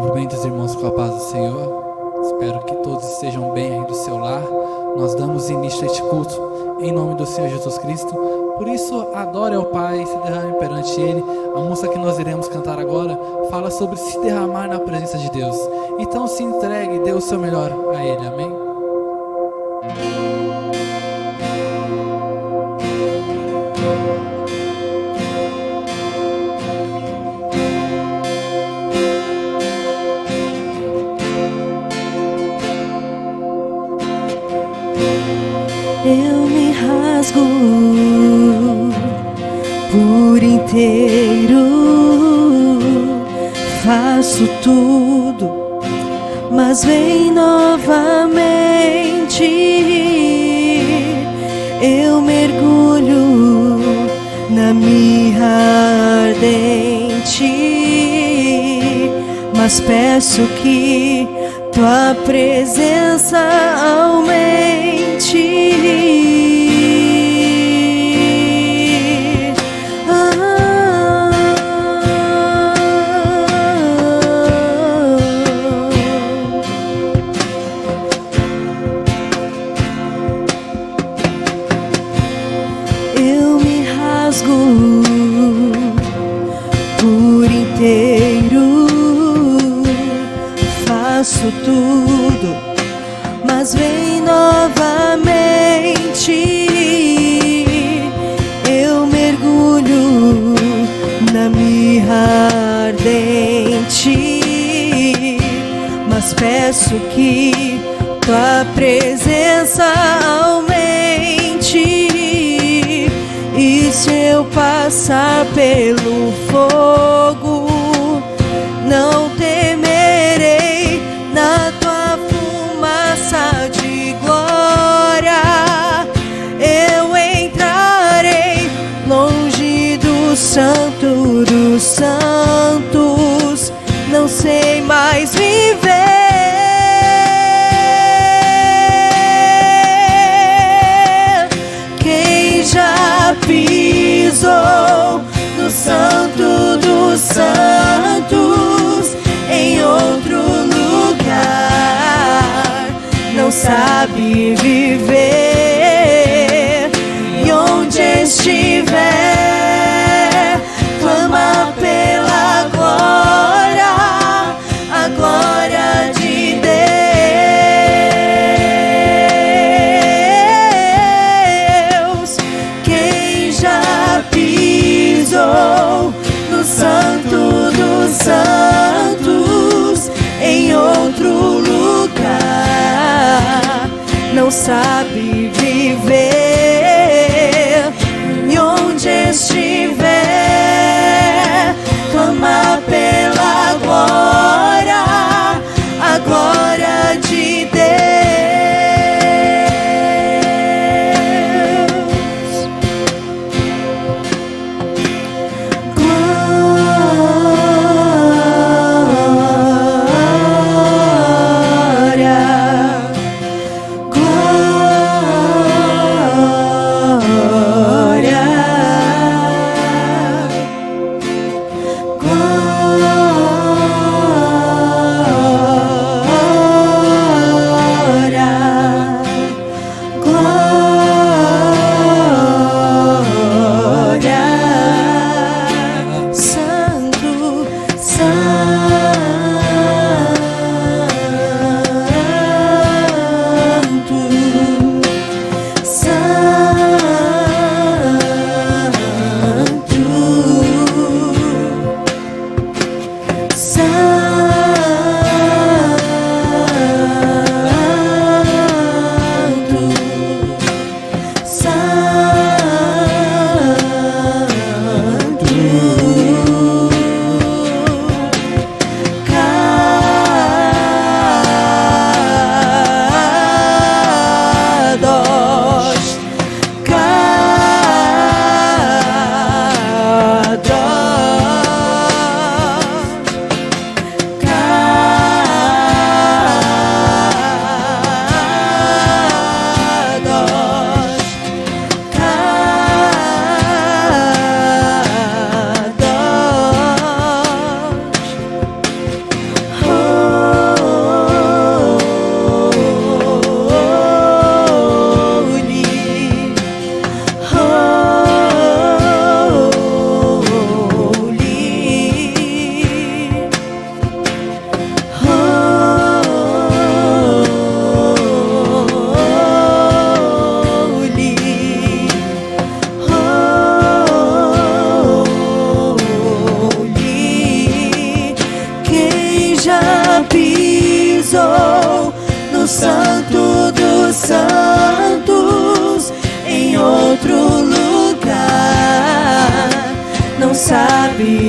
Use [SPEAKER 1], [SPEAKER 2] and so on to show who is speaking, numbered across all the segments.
[SPEAKER 1] Cumprimente os irmãos com a paz do Senhor. Espero que todos estejam bem aí do seu lar. Nós damos início a este culto em nome do Senhor Jesus Cristo. Por isso, adore ao Pai, se derrame perante Ele. A música que nós iremos cantar agora fala sobre se derramar na presença de Deus. Então se entregue, dê o seu melhor a Ele. Amém?
[SPEAKER 2] Eu me rasgo por inteiro, faço tudo, mas vem novamente. Eu mergulho na mirra ardente, mas peço que tua presença aumente. Eu me rasgo por inteiro, faço tudo, mas vem novamente. Eu mergulho na mirra ardente, mas peço que tua presença aumente. E se eu passar pelo fogo, não temerei. Na tua fumaça de glória eu entrarei, longe do santo dos santos, não sei mais viver. Quem já pisou no santo dos santos, em outro lugar, não sabe viver. E onde estiver, clama pela glória, a glória de Deus. Quem já pisou no santo dos santos, em outro lugar, não sabe viver. E onde estiver, clama pela glória, a glória de Deus. Glória, glória.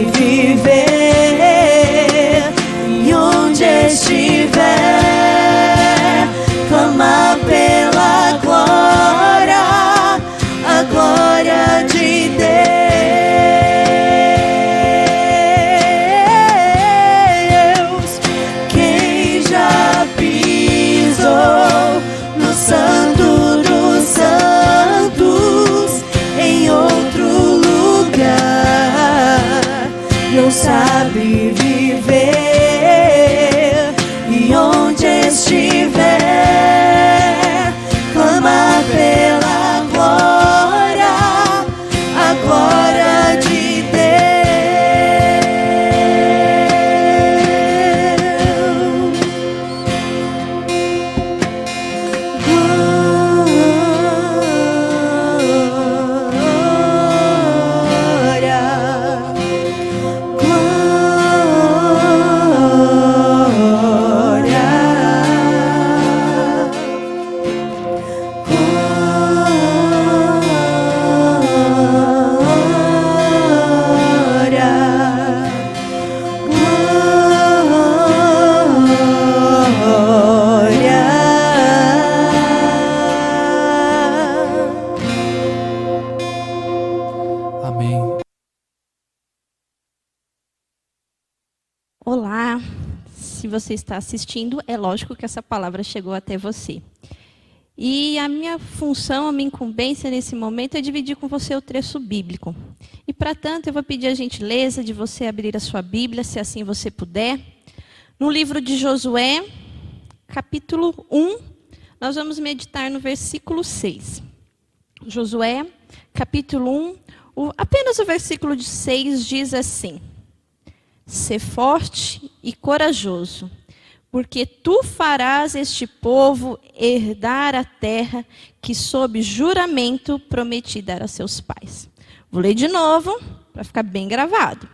[SPEAKER 2] viver, e onde estiver, clamar pela glória, a glória de Deus. Quem já pisou no Santo dos Santos, em outro lugar, não sabe viver, e onde estiver, clamar pela glória, a glória de
[SPEAKER 1] Amém.
[SPEAKER 3] Olá, se você está assistindo, é lógico que essa palavra chegou até você. E a minha função, a minha incumbência nesse momento é dividir com você o trecho bíblico. E para tanto eu vou pedir a gentileza de você abrir a sua Bíblia, se assim você puder. No livro de Josué, capítulo 1, nós vamos meditar no versículo 6. Josué, capítulo 1, apenas o versículo de 6 diz assim: Sê forte e corajoso, porque tu farás este povo herdar a terra que sob juramento prometi dar a seus pais. Vou ler de novo, para ficar bem gravado.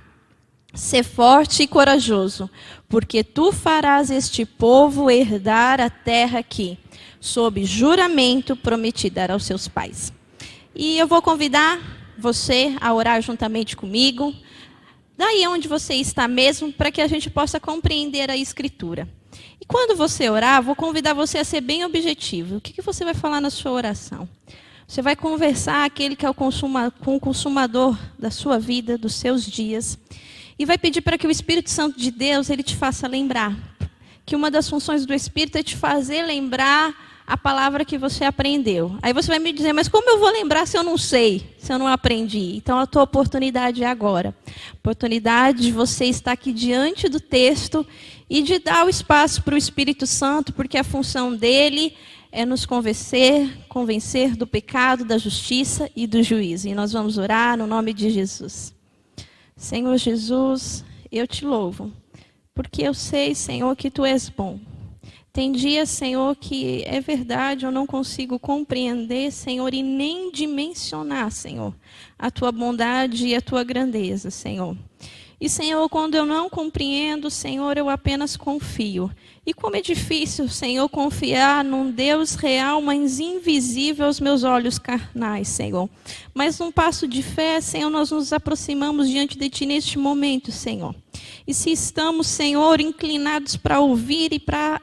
[SPEAKER 3] Sê forte e corajoso, porque tu farás este povo herdar a terra que, sob juramento, prometi dar aos seus pais. E eu vou convidar você a orar juntamente comigo, daí onde você está mesmo, para que a gente possa compreender a Escritura. E quando você orar, vou convidar você a ser bem objetivo. O que você vai falar na sua oração? Você vai conversar aquele que é com o consumador da sua vida, dos seus dias, e vai pedir para que o Espírito Santo de Deus, ele te faça lembrar. Que uma das funções do Espírito é te fazer lembrar a palavra que você aprendeu. Aí você vai me dizer, mas como eu vou lembrar se eu não sei, se eu não aprendi? Então a tua oportunidade é agora. Oportunidade de você estar aqui diante do texto e de dar o espaço para o Espírito Santo, porque a função dele é nos convencer do pecado, da justiça e do juízo. E nós vamos orar no nome de Jesus. Senhor Jesus, eu te louvo, porque eu sei, Senhor, que tu és bom. Tem dias, Senhor, que é verdade, eu não consigo compreender, Senhor, e nem dimensionar, Senhor, a tua bondade e a tua grandeza, Senhor. E, Senhor, quando eu não compreendo, Senhor, eu apenas confio. E como é difícil, Senhor, confiar num Deus real, mas invisível aos meus olhos carnais, Senhor. Mas num passo de fé, Senhor, nós nos aproximamos diante de Ti neste momento, Senhor. E se estamos, Senhor, inclinados para ouvir e para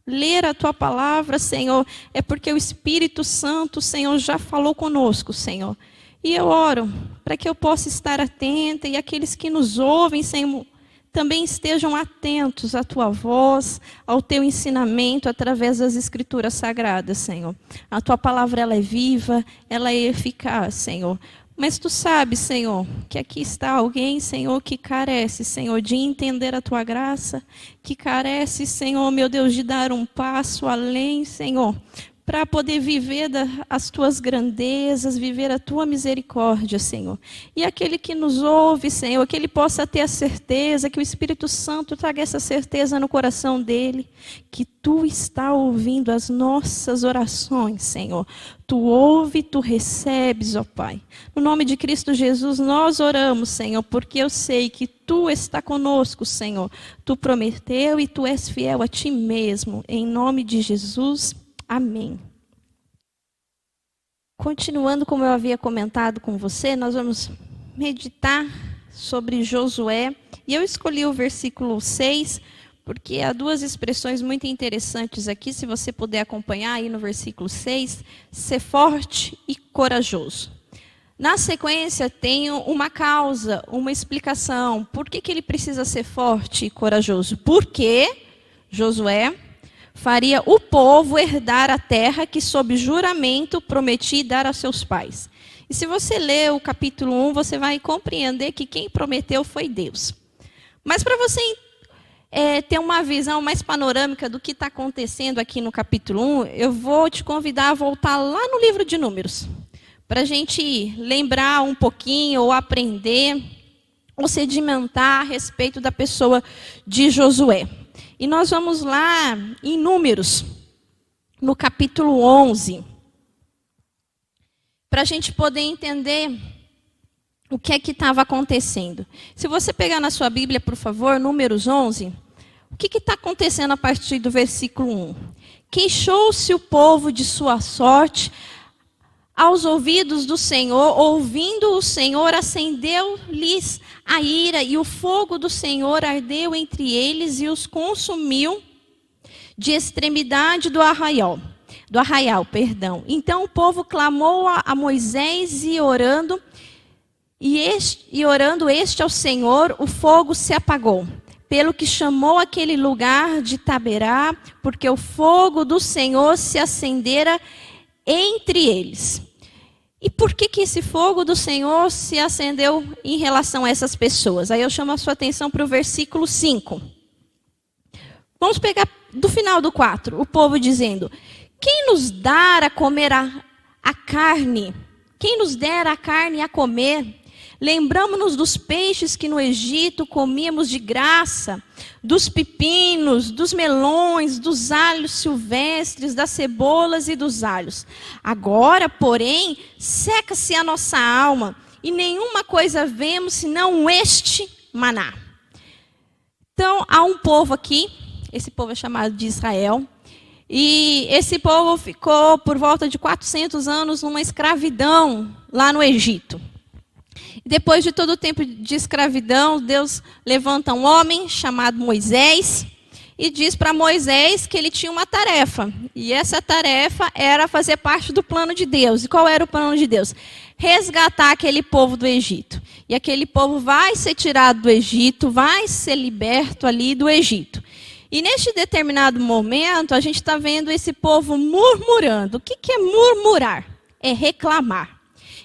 [SPEAKER 3] ler a Tua palavra, Senhor, é porque o Espírito Santo, Senhor, já falou conosco, Senhor. E eu oro para que eu possa estar atenta e aqueles que nos ouvem, Senhor, também estejam atentos à Tua voz, ao Teu ensinamento através das Escrituras Sagradas, Senhor. A Tua palavra, ela é viva, ela é eficaz, Senhor. Mas Tu sabes, Senhor, que aqui está alguém, Senhor, que carece, Senhor, de entender a Tua graça, que carece, Senhor, meu Deus, de dar um passo além, Senhor, para poder viver as Tuas grandezas, viver a Tua misericórdia, Senhor. E aquele que nos ouve, Senhor, que ele possa ter a certeza, que o Espírito Santo traga essa certeza no coração dele, que Tu está ouvindo as nossas orações, Senhor. Tu ouve, Tu recebes, ó Pai. No nome de Cristo Jesus, nós oramos, Senhor, porque eu sei que Tu está conosco, Senhor. Tu prometeu e Tu és fiel a Ti mesmo. Em nome de Jesus, amém. Continuando como eu havia comentado com você, nós vamos meditar sobre Josué. E eu escolhi o versículo 6, porque há duas expressões muito interessantes aqui, se você puder acompanhar aí no versículo 6, ser forte e corajoso. Na sequência tem uma causa, uma explicação. Por que ele precisa ser forte e corajoso? Porque Josué faria o povo herdar a terra que sob juramento prometi dar a seus pais. E se você ler o capítulo 1, você vai compreender que quem prometeu foi Deus. Mas para você ter uma visão mais panorâmica do que está acontecendo aqui no capítulo 1, eu vou te convidar a voltar lá no livro de Números, para a gente lembrar um pouquinho, ou aprender, ou sedimentar a respeito da pessoa de Josué. E nós vamos lá em Números, no capítulo 11, para a gente poder entender o que é que estava acontecendo. Se você pegar na sua Bíblia, por favor, Números 11, o que está acontecendo a partir do versículo 1? Queixou-se o povo de sua sorte aos ouvidos do Senhor, ouvindo o Senhor, acendeu-lhes a ira, e o fogo do Senhor ardeu entre eles e os consumiu de extremidade do arraial. Então o povo clamou a Moisés e orando este ao Senhor, o fogo se apagou. Pelo que chamou aquele lugar de Taberá, porque o fogo do Senhor se acendera entre eles. E por que esse fogo do Senhor se acendeu em relação a essas pessoas? Aí eu chamo a sua atenção para o versículo 5. Vamos pegar do final do 4, o povo dizendo: quem nos dera a comer a carne? Quem nos dera a carne a comer? Lembramos-nos dos peixes que no Egito comíamos de graça, dos pepinos, dos melões, dos alhos silvestres, das cebolas e dos alhos. Agora, porém, seca-se a nossa alma, e nenhuma coisa vemos senão este maná. Então, há um povo aqui, esse povo é chamado de Israel, e esse povo ficou por volta de 400 anos numa escravidão lá no Egito. Depois de todo o tempo de escravidão, Deus levanta um homem chamado Moisés e diz para Moisés que ele tinha uma tarefa. E essa tarefa era fazer parte do plano de Deus. E qual era o plano de Deus? Resgatar aquele povo do Egito. E aquele povo vai ser tirado do Egito, vai ser liberto ali do Egito. E neste determinado momento, a gente está vendo esse povo murmurando. O que é murmurar? É reclamar.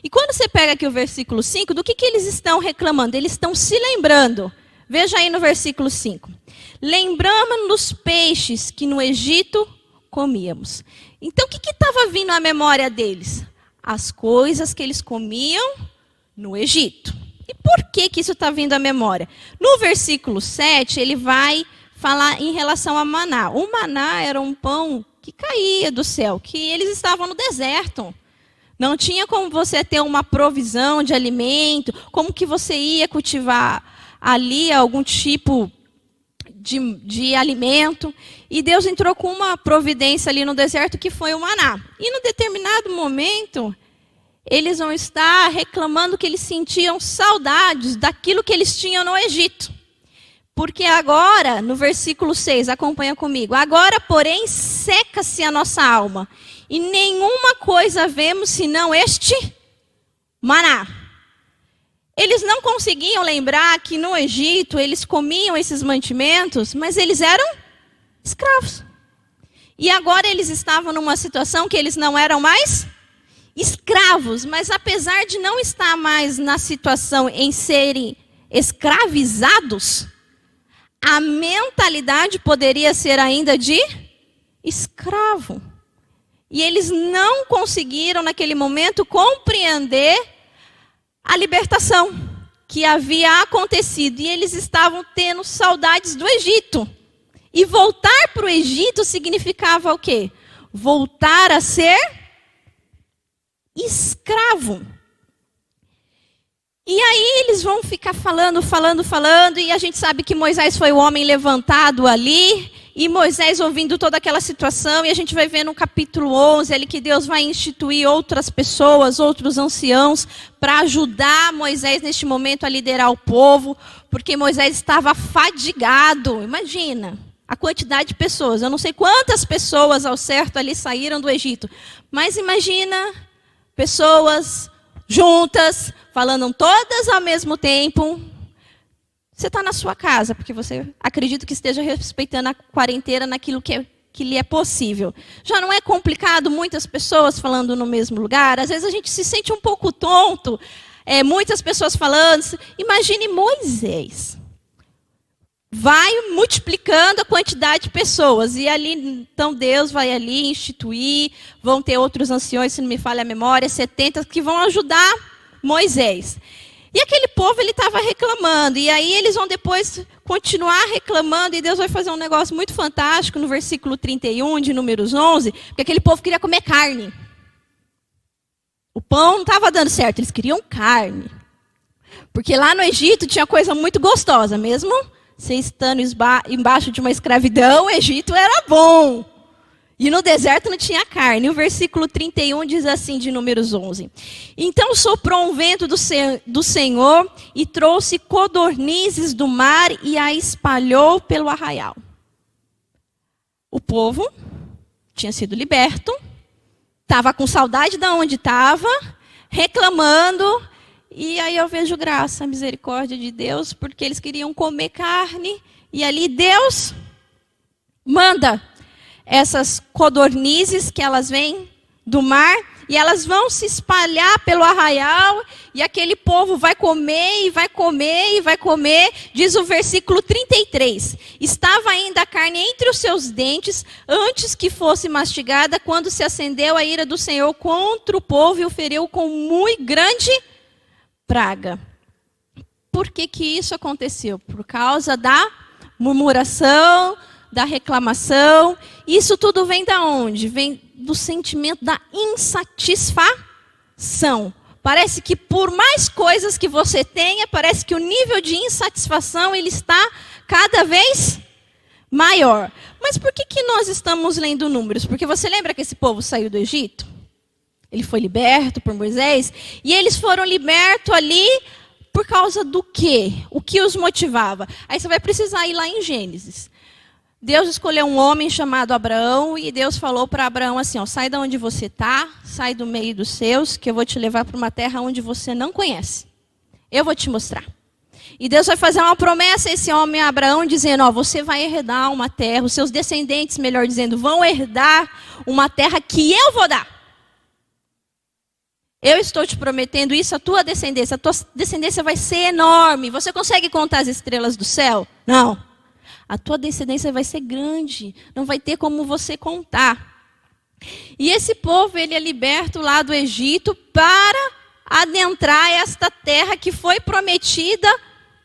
[SPEAKER 3] E quando você pega aqui o versículo 5, do que eles estão reclamando? Eles estão se lembrando. Veja aí no versículo 5. Lembramos dos peixes que no Egito comíamos. Então o que estava vindo à memória deles? As coisas que eles comiam no Egito. E por que isso está vindo à memória? No versículo 7, ele vai falar em relação a maná. O maná era um pão que caía do céu, que eles estavam no deserto. Não tinha como você ter uma provisão de alimento, como que você ia cultivar ali algum tipo de alimento. E Deus entrou com uma providência ali no deserto que foi o maná. E no determinado momento, eles vão estar reclamando que eles sentiam saudades daquilo que eles tinham no Egito. Porque agora, no versículo 6, acompanha comigo. Agora, porém, seca-se a nossa alma. E nenhuma coisa vemos senão este maná. Eles não conseguiam lembrar que no Egito eles comiam esses mantimentos, mas eles eram escravos. E agora eles estavam numa situação que eles não eram mais escravos, mas apesar de não estar mais na situação em serem escravizados, a mentalidade poderia ser ainda de escravo. E eles não conseguiram, naquele momento, compreender a libertação que havia acontecido. E eles estavam tendo saudades do Egito. E voltar para o Egito significava o quê? Voltar a ser escravo. E aí eles vão ficar falando, e a gente sabe que Moisés foi o homem levantado ali, e Moisés ouvindo toda aquela situação, e a gente vai ver no capítulo 11 ali que Deus vai instituir outras pessoas, outros anciãos, para ajudar Moisés neste momento a liderar o povo, porque Moisés estava fadigado. Imagina a quantidade de pessoas, eu não sei quantas pessoas ao certo ali saíram do Egito, mas imagina pessoas juntas, falando todas ao mesmo tempo. Você está na sua casa, porque você acredita que esteja respeitando a quarentena naquilo que lhe é possível. Já não é complicado muitas pessoas falando no mesmo lugar? Às vezes a gente se sente um pouco tonto, muitas pessoas falando. Imagine Moisés. Vai multiplicando a quantidade de pessoas. E ali, então Deus vai ali instituir, vão ter outros anciões, se não me falha a memória, 70, que vão ajudar Moisés. E aquele povo, ele estava reclamando. E aí eles vão depois continuar reclamando. E Deus vai fazer um negócio muito fantástico no versículo 31 de Números 11. Porque aquele povo queria comer carne. O pão não estava dando certo, eles queriam carne. Porque lá no Egito tinha coisa muito gostosa. Mesmo você estando embaixo de uma escravidão, o Egito era bom. E no deserto não tinha carne. O versículo 31 diz assim, de Números 11. Então soprou um vento do Senhor e trouxe codornizes do mar e a espalhou pelo arraial. O povo tinha sido liberto, estava com saudade de onde estava, reclamando. E aí eu vejo graça, misericórdia de Deus, porque eles queriam comer carne. E ali Deus manda essas codornizes que elas vêm do mar, e elas vão se espalhar pelo arraial, e aquele povo vai comer, e vai comer, e vai comer. Diz o versículo 33, estava ainda a carne entre os seus dentes, antes que fosse mastigada, quando se acendeu a ira do Senhor contra o povo, e o feriu com muito grande praga. Por que isso aconteceu? Por causa da murmuração, da reclamação. Isso tudo vem da onde? Vem do sentimento da insatisfação. Parece que por mais coisas que você tenha, parece que o nível de insatisfação ele está cada vez maior. Mas por que nós estamos lendo Números? Porque você lembra que esse povo saiu do Egito? Ele foi liberto por Moisés, e eles foram libertos ali por causa do quê? O que os motivava? Aí você vai precisar ir lá em Gênesis. Deus escolheu um homem chamado Abraão, e Deus falou para Abraão assim, ó, sai de onde você está, sai do meio dos seus, que eu vou te levar para uma terra onde você não conhece. Eu vou te mostrar. E Deus vai fazer uma promessa a esse homem, Abraão, dizendo, ó, você vai herdar uma terra, os seus descendentes, melhor dizendo, vão herdar uma terra que eu vou dar. Eu estou te prometendo isso, a tua descendência vai ser enorme. Você consegue contar as estrelas do céu? Não. A tua descendência vai ser grande, não vai ter como você contar. E esse povo, ele é liberto lá do Egito para adentrar esta terra que foi prometida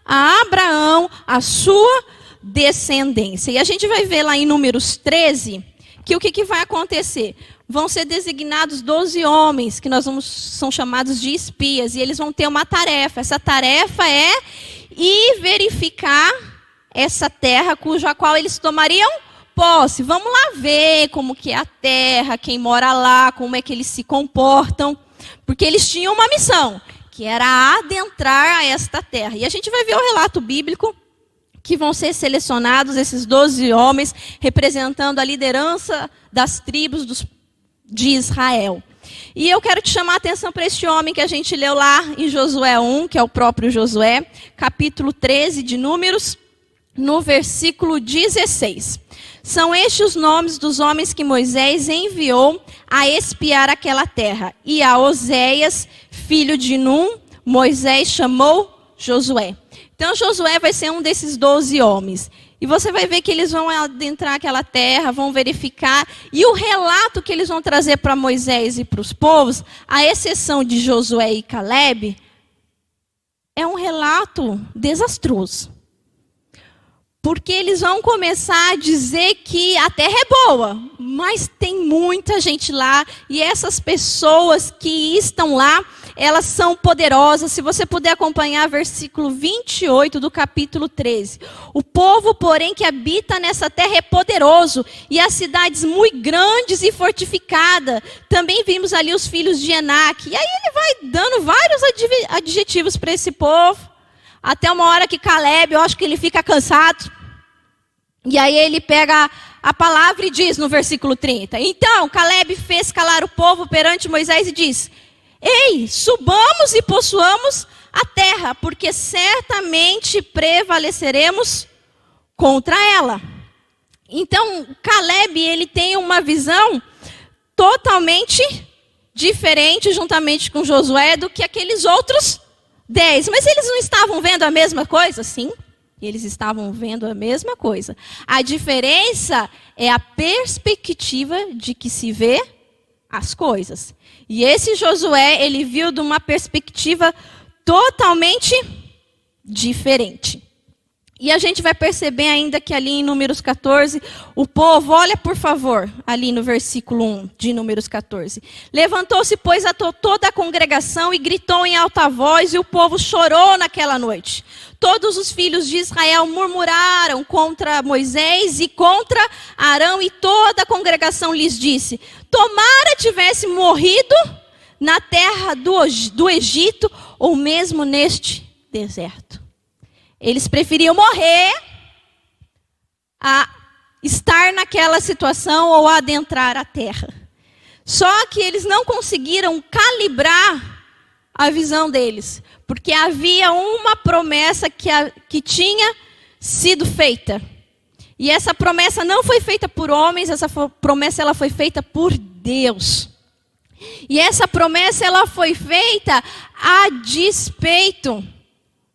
[SPEAKER 3] a Abraão, a sua descendência. E a gente vai ver lá em Números 13, que o que vai acontecer? Vão ser designados 12 homens, que são chamados de espias, e eles vão ter uma tarefa. Essa tarefa é ir verificar essa terra cuja qual eles tomariam posse. Vamos lá ver como que é a terra, quem mora lá, como é que eles se comportam. Porque eles tinham uma missão, que era adentrar a esta terra. E a gente vai ver o relato bíblico, que vão ser selecionados esses 12 homens, representando a liderança das tribos de Israel. E eu quero te chamar a atenção para este homem que a gente leu lá em Josué 1, que é o próprio Josué, capítulo 13 de Números, no versículo 16. São estes os nomes dos homens que Moisés enviou a espiar aquela terra. E a Oséias, filho de Num, Moisés chamou Josué. Então Josué vai ser um desses 12 homens. E você vai ver que eles vão adentrar aquela terra, vão verificar. E o relato que eles vão trazer para Moisés e para os povos, à exceção de Josué e Calebe, é um relato desastroso. Porque eles vão começar a dizer que a terra é boa, mas tem muita gente lá, e essas pessoas que estão lá, elas são poderosas. Se você puder acompanhar versículo 28 do capítulo 13. O povo, porém, que habita nessa terra é poderoso, e as cidades muito grandes e fortificadas. Também vimos ali os filhos de Enaque. E aí ele vai dando vários adjetivos para esse povo, até uma hora que Caleb, eu acho que ele fica cansado. E aí ele pega a palavra e diz no versículo 30. Então Caleb fez calar o povo perante Moisés e diz: ei, subamos e possuamos a terra, porque certamente prevaleceremos contra ela. Então Caleb, ele tem uma visão totalmente diferente, juntamente com Josué, do que aqueles outros 10. Mas eles não estavam vendo a mesma coisa? Sim. Eles estavam vendo a mesma coisa. A diferença é a perspectiva de que se vê as coisas. E esse Josué, ele viu de uma perspectiva totalmente diferente. E a gente vai perceber ainda que ali em Números 14, o povo, olha por favor, ali no versículo 1 de Números 14. Levantou-se, pois, toda a congregação e gritou em alta voz, e o povo chorou naquela noite. Todos os filhos de Israel murmuraram contra Moisés e contra Arão, e toda a congregação lhes disse: tomara tivesse morrido na terra do Egito, ou mesmo neste deserto. Eles preferiam morrer a estar naquela situação ou adentrar a terra. Só que eles não conseguiram calibrar a visão deles, porque havia uma promessa que tinha sido feita. E essa promessa não foi feita por homens, essa promessa ela foi feita por Deus. E essa promessa ela foi feita a despeito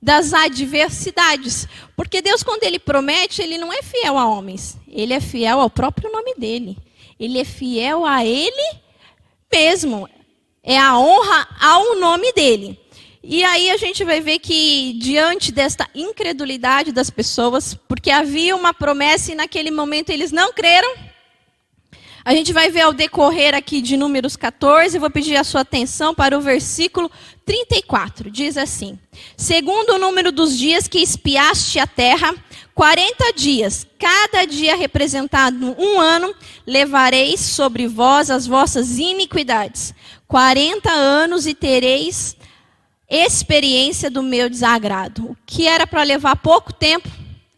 [SPEAKER 3] das adversidades. Porque Deus, quando Ele promete, Ele não é fiel a homens. Ele é fiel ao próprio nome dEle. Ele é fiel a Ele mesmo. É a honra ao nome dEle. E aí a gente vai ver que diante desta incredulidade das pessoas, porque havia uma promessa e naquele momento eles não creram, a gente vai ver ao decorrer aqui de Números 14, eu vou pedir a sua atenção para o versículo 34. Diz assim: segundo o número dos dias que espiaste a terra, 40 dias, cada dia representado 1 ano, levareis sobre vós as vossas iniquidades. 40 anos e tereis experiência do meu desagrado. O que era para levar pouco tempo,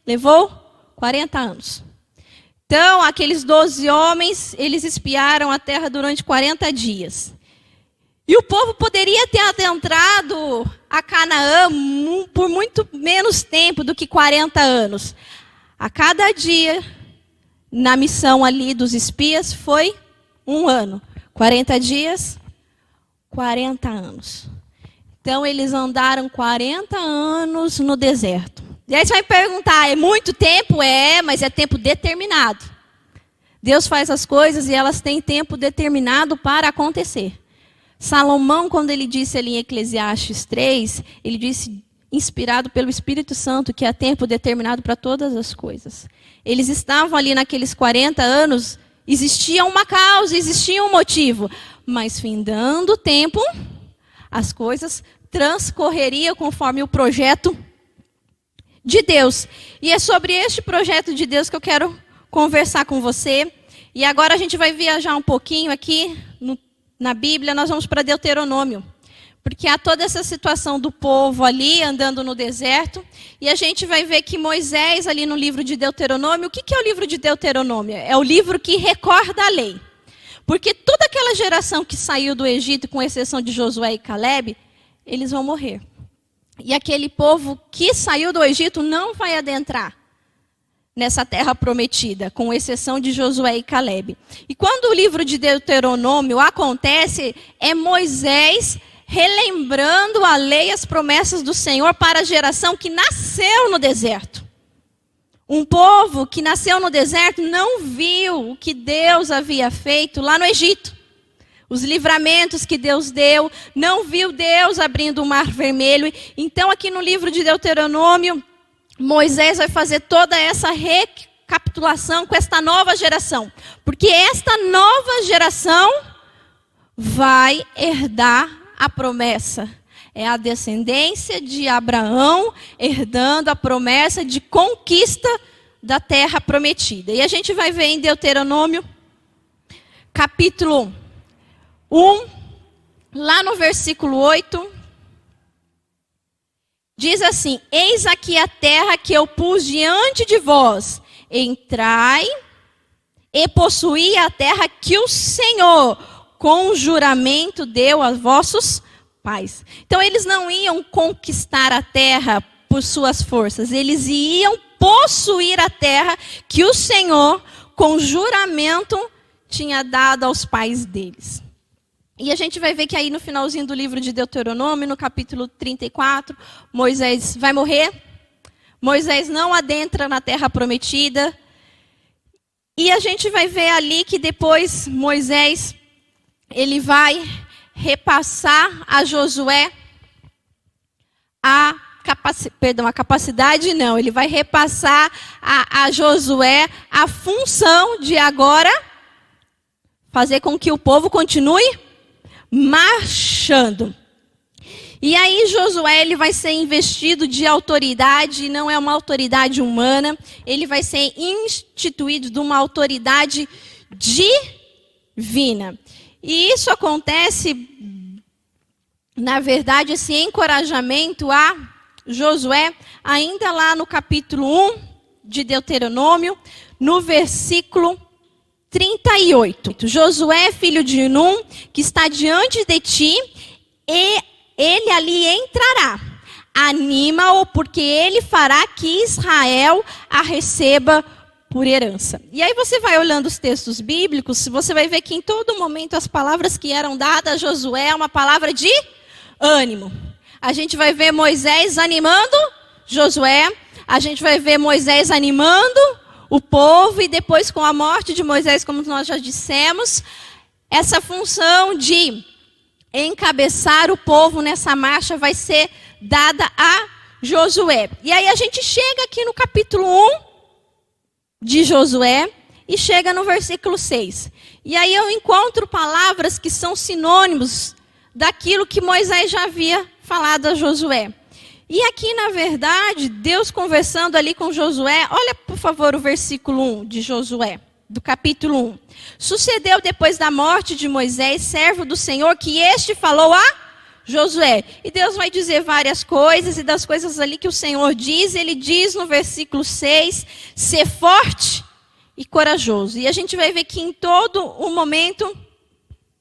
[SPEAKER 3] levou 40 anos. Então, aqueles 12 homens, eles espiaram a terra durante 40 dias. E o povo poderia ter adentrado a Canaã por muito menos tempo do que 40 anos. A cada dia, na missão ali dos espias, foi 1 ano. 40 dias, 40 anos. Então, eles andaram 40 anos no deserto. E aí você vai me perguntar, é muito tempo? É, mas é tempo determinado. Deus faz as coisas e elas têm tempo determinado para acontecer. Salomão, quando ele disse ali em Eclesiastes 3, ele disse, inspirado pelo Espírito Santo, que há tempo determinado para todas as coisas. Eles estavam ali naqueles 40 anos, existia uma causa, existia um motivo. Mas findando o tempo, as coisas transcorreriam conforme o projeto de Deus. E é sobre este projeto de Deus que eu quero conversar com você. E agora a gente vai viajar um pouquinho aqui na Bíblia. Nós vamos para Deuteronômio. Porque há toda essa situação do povo ali andando no deserto. E a gente vai ver que Moisés ali no livro de Deuteronômio. O que é o livro de Deuteronômio? É o livro que recorda a lei. Porque toda aquela geração que saiu do Egito, com exceção de Josué e Caleb, eles vão morrer. E aquele povo que saiu do Egito não vai adentrar nessa terra prometida, com exceção de Josué e Caleb. E quando o livro de Deuteronômio acontece, é Moisés relembrando a lei e as promessas do Senhor para a geração que nasceu no deserto. Um povo que nasceu no deserto não viu o que Deus havia feito lá no Egito. Os livramentos que Deus deu, não viu Deus abrindo o mar vermelho. Então aqui no livro de Deuteronômio, Moisés vai fazer toda essa recapitulação com esta nova geração. Porque esta nova geração vai herdar a promessa. É a descendência de Abraão herdando a promessa de conquista da terra prometida. E a gente vai ver em Deuteronômio, capítulo 1, lá no versículo 8, diz assim: eis aqui a terra que eu pus diante de vós, entrai e possuí a terra que o Senhor, com juramento, deu a vossos pais. Então eles não iam conquistar a terra por suas forças, eles iam possuir a terra que o Senhor, com juramento, tinha dado aos pais deles. E a gente vai ver que aí no finalzinho do livro de Deuteronômio, no capítulo 34, Moisés vai morrer. Moisés não adentra na terra prometida. E a gente vai ver ali que depois Moisés, ele vai repassar a Josué ele vai repassar a Josué a função de agora fazer com que o povo continue marchando. E aí Josué, ele vai ser investido de autoridade, não é uma autoridade humana, ele vai ser instituído de uma autoridade divina. E isso acontece, na verdade, esse encorajamento a Josué, ainda lá no capítulo 1 de Deuteronômio, no versículo 38. Josué, filho de Num, que está diante de ti, e ele ali entrará. Anima-o, porque ele fará que Israel a receba por herança. E aí você vai olhando os textos bíblicos, você vai ver que em todo momento as palavras que eram dadas a Josué é uma palavra de ânimo. A gente vai ver Moisés animando Josué, a gente vai ver Moisés animando o povo, e depois com a morte de Moisés, como nós já dissemos, essa função de encabeçar o povo nessa marcha vai ser dada a Josué. E aí a gente chega aqui no capítulo 1 de Josué e chega no versículo 6. E aí eu encontro palavras que são sinônimos daquilo que Moisés já havia falado a Josué. E aqui, na verdade, Deus conversando ali com Josué, olha por favor o versículo 1 de Josué, do capítulo 1. Sucedeu depois da morte de Moisés, servo do Senhor, que este falou a Josué. E Deus vai dizer várias coisas, e das coisas ali que o Senhor diz, ele diz no versículo 6, ser forte e corajoso. E a gente vai ver que em todo o momento,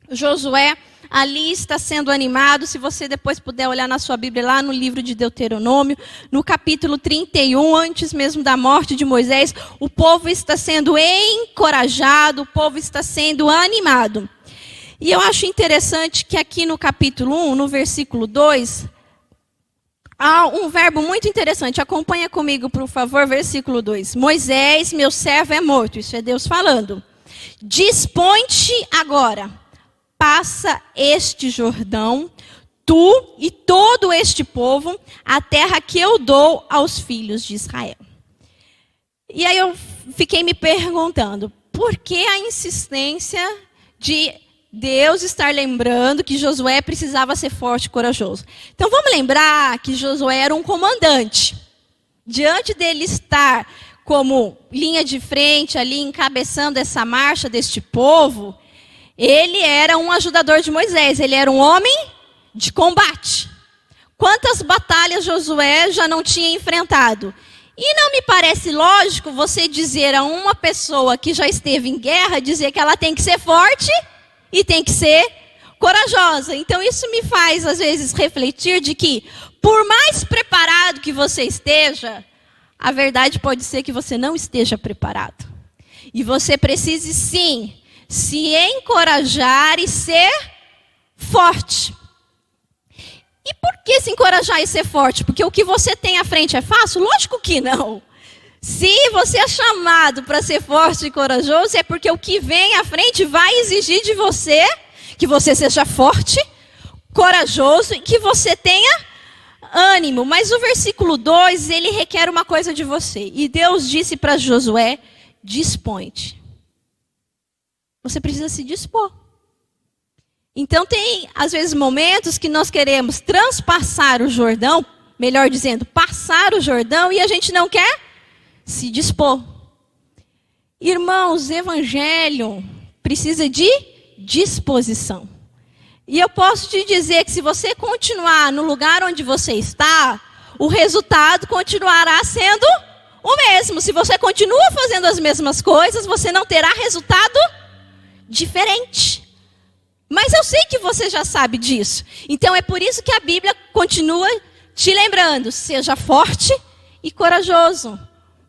[SPEAKER 3] Josué ali está sendo animado. Se você depois puder olhar na sua Bíblia, lá no livro de Deuteronômio, no capítulo 31, antes mesmo da morte de Moisés, o povo está sendo encorajado, o povo está sendo animado. E eu acho interessante que aqui no capítulo 1, no versículo 2, há um verbo muito interessante. Acompanha comigo, por favor, versículo 2. Moisés, meu servo, é morto. Isso é Deus falando. Dispõe-te agora. Passa este Jordão, tu e todo este povo, a terra que eu dou aos filhos de Israel. E aí eu fiquei me perguntando, por que a insistência de Deus estar lembrando que Josué precisava ser forte e corajoso? Então vamos lembrar que Josué era um comandante. Diante dele estar como linha de frente ali, encabeçando essa marcha deste povo, ele era um ajudador de Moisés, ele era um homem de combate. Quantas batalhas Josué já não tinha enfrentado? E não me parece lógico você dizer a uma pessoa que já esteve em guerra, dizer que ela tem que ser forte e tem que ser corajosa. Então isso me faz às vezes refletir de que, por mais preparado que você esteja, a verdade pode ser que você não esteja preparado. E você precise sim se encorajar e ser forte. E por que se encorajar e ser forte? Porque o que você tem à frente é fácil? Lógico que não. Se você é chamado para ser forte e corajoso, é porque o que vem à frente vai exigir de você que você seja forte, corajoso e que você tenha ânimo. Mas o versículo 2, ele requer uma coisa de você. E Deus disse para Josué, dispõe-te. Você precisa se dispor. Então tem, às vezes, momentos que nós queremos transpassar o Jordão, melhor dizendo, passar o Jordão, e a gente não quer se dispor. Irmãos, evangelho precisa de disposição. E eu posso te dizer que se você continuar no lugar onde você está, o resultado continuará sendo o mesmo. Se você continua fazendo as mesmas coisas, você não terá resultado diferente. Mas eu sei que você já sabe disso. Então é por isso que a Bíblia continua te lembrando, seja forte e corajoso.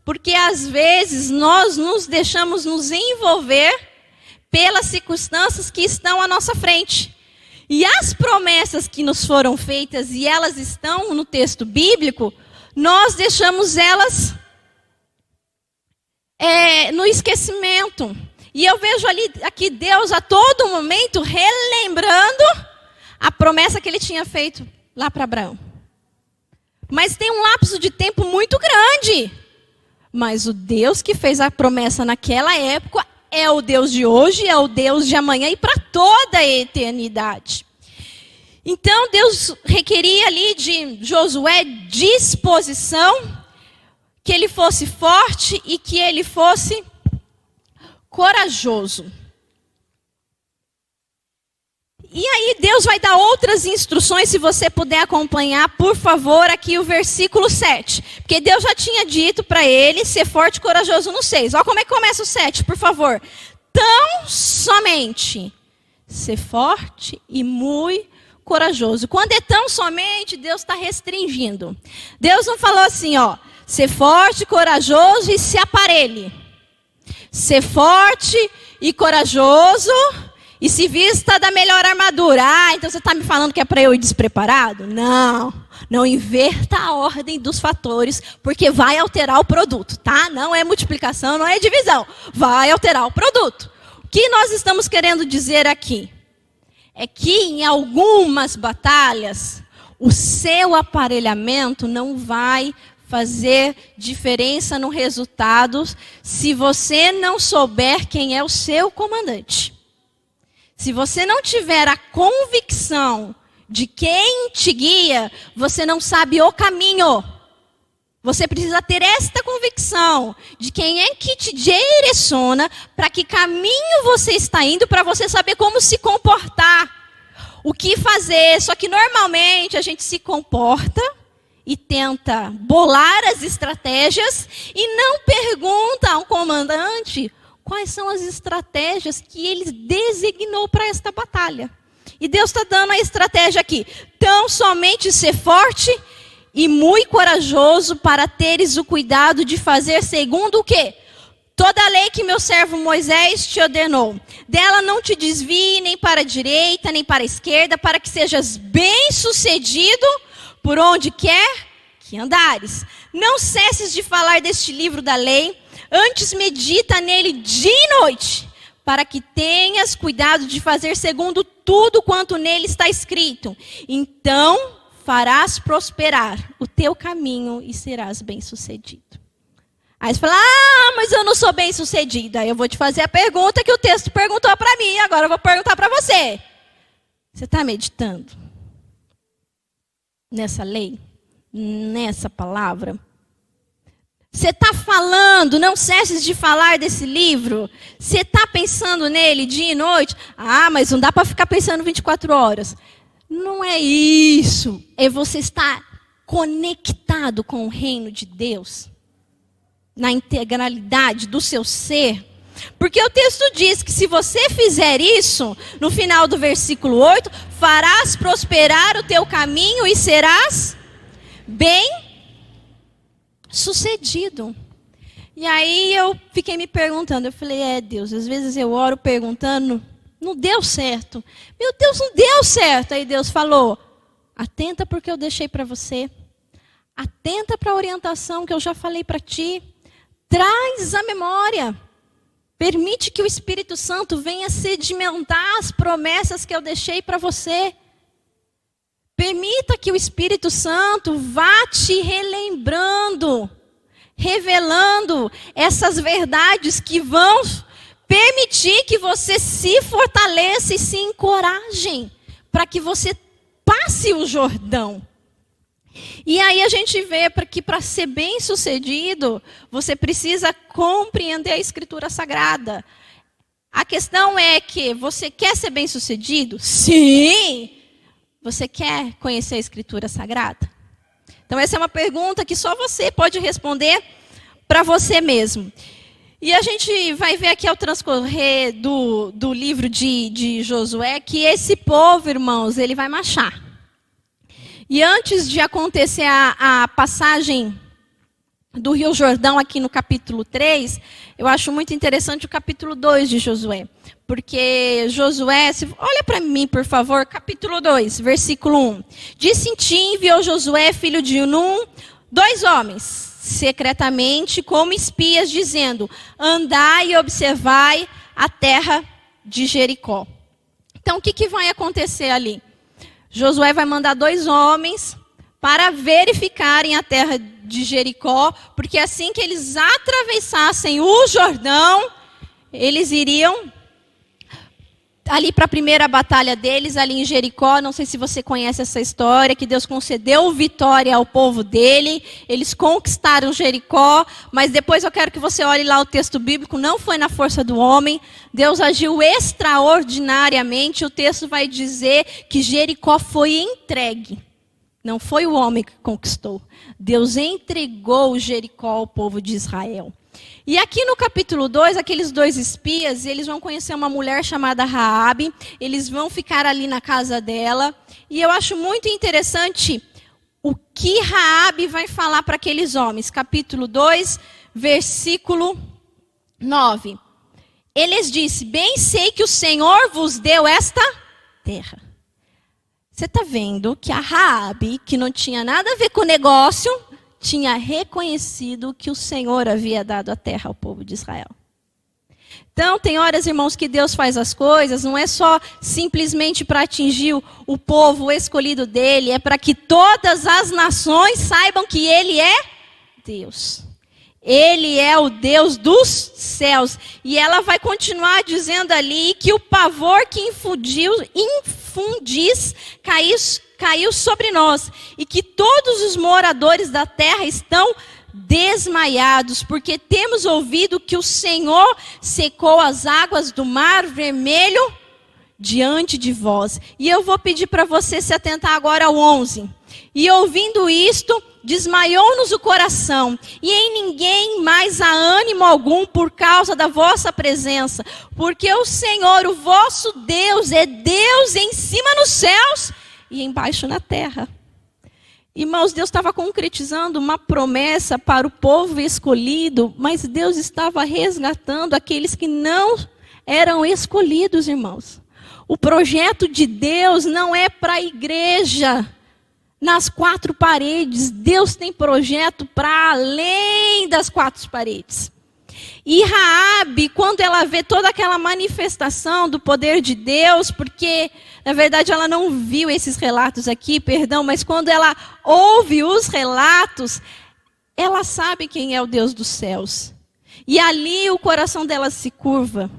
[SPEAKER 3] Porque às vezes nós nos deixamos nos envolver pelas circunstâncias que estão à nossa frente. E as promessas que nos foram feitas, e elas estão no texto bíblico, nós deixamos elas no esquecimento. E eu vejo aqui Deus a todo momento relembrando a promessa que ele tinha feito lá para Abraão. Mas tem um lapso de tempo muito grande. Mas o Deus que fez a promessa naquela época é o Deus de hoje, é o Deus de amanhã e para toda a eternidade. Então Deus requeria ali de Josué disposição, que ele fosse forte e que ele fosse corajoso. E aí Deus vai dar outras instruções, se você puder acompanhar, por favor, aqui o versículo 7. Porque Deus já tinha dito para ele ser forte e corajoso no 6. Olha como é que começa o 7, por favor. Tão somente ser forte e muito corajoso. Quando é tão somente, Deus está restringindo. Deus não falou assim, ó, ser forte, corajoso e se aparelhe. Ser forte e corajoso e se vista da melhor armadura. Ah, então você está me falando que é para eu ir despreparado? Não inverta a ordem dos fatores, porque vai alterar o produto, tá? Não é multiplicação, não é divisão. Vai alterar o produto. O que nós estamos querendo dizer aqui? É que em algumas batalhas, o seu aparelhamento não vai fazer diferença no resultado se você não souber quem é o seu comandante. Se você não tiver a convicção de quem te guia, você não sabe o caminho. Você precisa ter esta convicção de quem é que te direciona, para que caminho você está indo, para você saber como se comportar, o que fazer. Só que normalmente a gente se comporta e tenta bolar as estratégias e não pergunta ao comandante quais são as estratégias que ele designou para esta batalha. E Deus está dando a estratégia aqui. Tão somente ser forte e muito corajoso para teres o cuidado de fazer segundo o quê? Toda a lei que meu servo Moisés te ordenou. Dela não te desvie nem para a direita, nem para a esquerda, para que sejas bem-sucedido por onde quer que andares. Não cesses de falar deste livro da lei, antes medita nele dia e noite, para que tenhas cuidado de fazer segundo tudo quanto nele está escrito. Então farás prosperar o teu caminho e serás bem-sucedido. Aí você fala, mas eu não sou bem-sucedido. Aí eu vou te fazer a pergunta que o texto perguntou para mim, agora eu vou perguntar para você. Você está meditando nessa lei? Nessa palavra? Você está falando, não cesses de falar desse livro? Você está pensando nele dia e noite? Mas não dá para ficar pensando 24 horas. Não é isso. É você estar conectado com o reino de Deus, na integralidade do seu ser. Porque o texto diz que se você fizer isso, no final do versículo 8, farás prosperar o teu caminho e serás bem-sucedido. E aí eu fiquei me perguntando, eu falei, Deus, às vezes eu oro perguntando, não deu certo. Meu Deus, não deu certo. Aí Deus falou, atenta porque eu deixei para você. Atenta para a orientação que eu já falei para ti. Traz a memória. Permite que o Espírito Santo venha sedimentar as promessas que eu deixei para você. Permita que o Espírito Santo vá te relembrando, revelando essas verdades que vão permitir que você se fortaleça e se encoraje para que você passe o Jordão. E aí a gente vê que para ser bem sucedido, você precisa compreender a Escritura Sagrada. A questão é que você quer ser bem sucedido? Sim! Você quer conhecer a Escritura Sagrada? Então essa é uma pergunta que só você pode responder para você mesmo. E a gente vai ver aqui ao transcorrer do livro de Josué que esse povo, irmãos, ele vai marchar. E antes de acontecer a passagem do Rio Jordão aqui no capítulo 3, eu acho muito interessante o capítulo 2 de Josué. Porque Josué, olha para mim, por favor, capítulo 2, versículo 1. Disse Sintim, enviou Josué, filho de Num, 2 homens, secretamente como espias, dizendo: andai e observai a terra de Jericó. Então, o que vai acontecer ali? Josué vai mandar 2 homens para verificarem a terra de Jericó, porque assim que eles atravessassem o Jordão, eles iriam ali para a primeira batalha deles, ali em Jericó. Não sei se você conhece essa história, que Deus concedeu vitória ao povo dele, eles conquistaram Jericó, mas depois eu quero que você olhe lá o texto bíblico, não foi na força do homem, Deus agiu extraordinariamente. O texto vai dizer que Jericó foi entregue, não foi o homem que conquistou, Deus entregou Jericó ao povo de Israel. E aqui no capítulo 2, aqueles 2 espias, eles vão conhecer uma mulher chamada Raabe, eles vão ficar ali na casa dela, e eu acho muito interessante o que Raabe vai falar para aqueles homens. Capítulo 2, versículo 9. Eles disse: bem sei que o Senhor vos deu esta terra. Você está vendo que a Raabe, que não tinha nada a ver com o negócio, tinha reconhecido que o Senhor havia dado a terra ao povo de Israel. Então, tem horas, irmãos, que Deus faz as coisas, não é só simplesmente para atingir o povo escolhido dele, é para que todas as nações saibam que ele é Deus. Ele é o Deus dos céus. E ela vai continuar dizendo ali que o pavor que infundis caiu sobre nós, e que todos os moradores da terra estão desmaiados, porque temos ouvido que o Senhor secou as águas do Mar Vermelho diante de vós. E eu vou pedir para você se atentar agora ao 11. E ouvindo isto, desmaiou-nos o coração, e em ninguém mais há ânimo algum por causa da vossa presença, porque o Senhor, o vosso Deus, é Deus em cima nos céus e embaixo na terra. Irmãos, Deus estava concretizando uma promessa para o povo escolhido, mas Deus estava resgatando aqueles que não eram escolhidos, irmãos. O projeto de Deus não é para a igreja nas 4 paredes. Deus tem projeto para além das 4 paredes. E Raabe, quando ela vê toda aquela manifestação do poder de Deus, porque na verdade ela não viu esses relatos aqui, mas quando ela ouve os relatos, ela sabe quem é o Deus dos céus. E ali o coração dela se curva.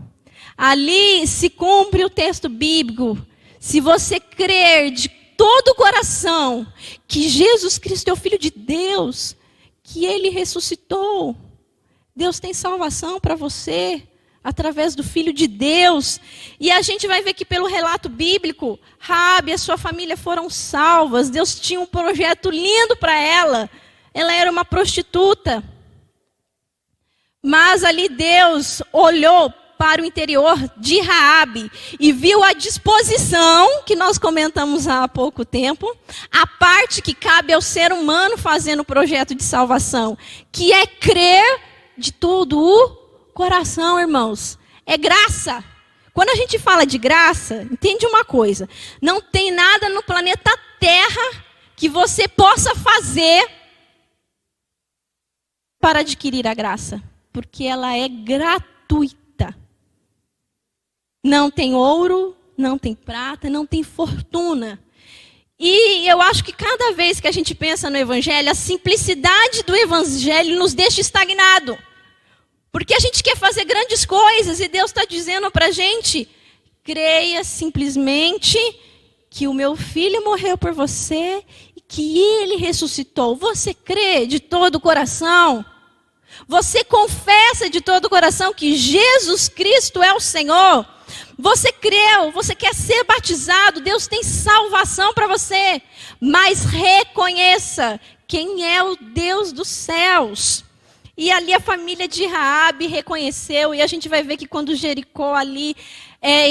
[SPEAKER 3] Ali se cumpre o texto bíblico. Se você crer de todo o coração que Jesus Cristo é o Filho de Deus, que Ele ressuscitou, Deus tem salvação para você através do Filho de Deus. E a gente vai ver que pelo relato bíblico, Raabe e a sua família foram salvas. Deus tinha um projeto lindo para ela. Ela era uma prostituta. Mas ali Deus olhou para o interior de Raabe e viu a disposição que nós comentamos há pouco tempo, a parte que cabe ao ser humano fazendo o projeto de salvação, que é crer de todo o coração, irmãos. É graça. Quando a gente fala de graça, entende uma coisa: não tem nada no planeta Terra que você possa fazer para adquirir a graça, porque ela é gratuita. Não tem ouro, não tem prata, não tem fortuna. E eu acho que cada vez que a gente pensa no Evangelho, a simplicidade do Evangelho nos deixa estagnado. Porque a gente quer fazer grandes coisas e Deus está dizendo para a gente: creia simplesmente que o meu filho morreu por você e que ele ressuscitou. Você crê de todo o coração? Você confessa de todo o coração que Jesus Cristo é o Senhor? Você creu, você quer ser batizado, Deus tem salvação para você. Mas reconheça quem é o Deus dos céus. E ali a família de Raabe reconheceu, e a gente vai ver que quando Jericó ali é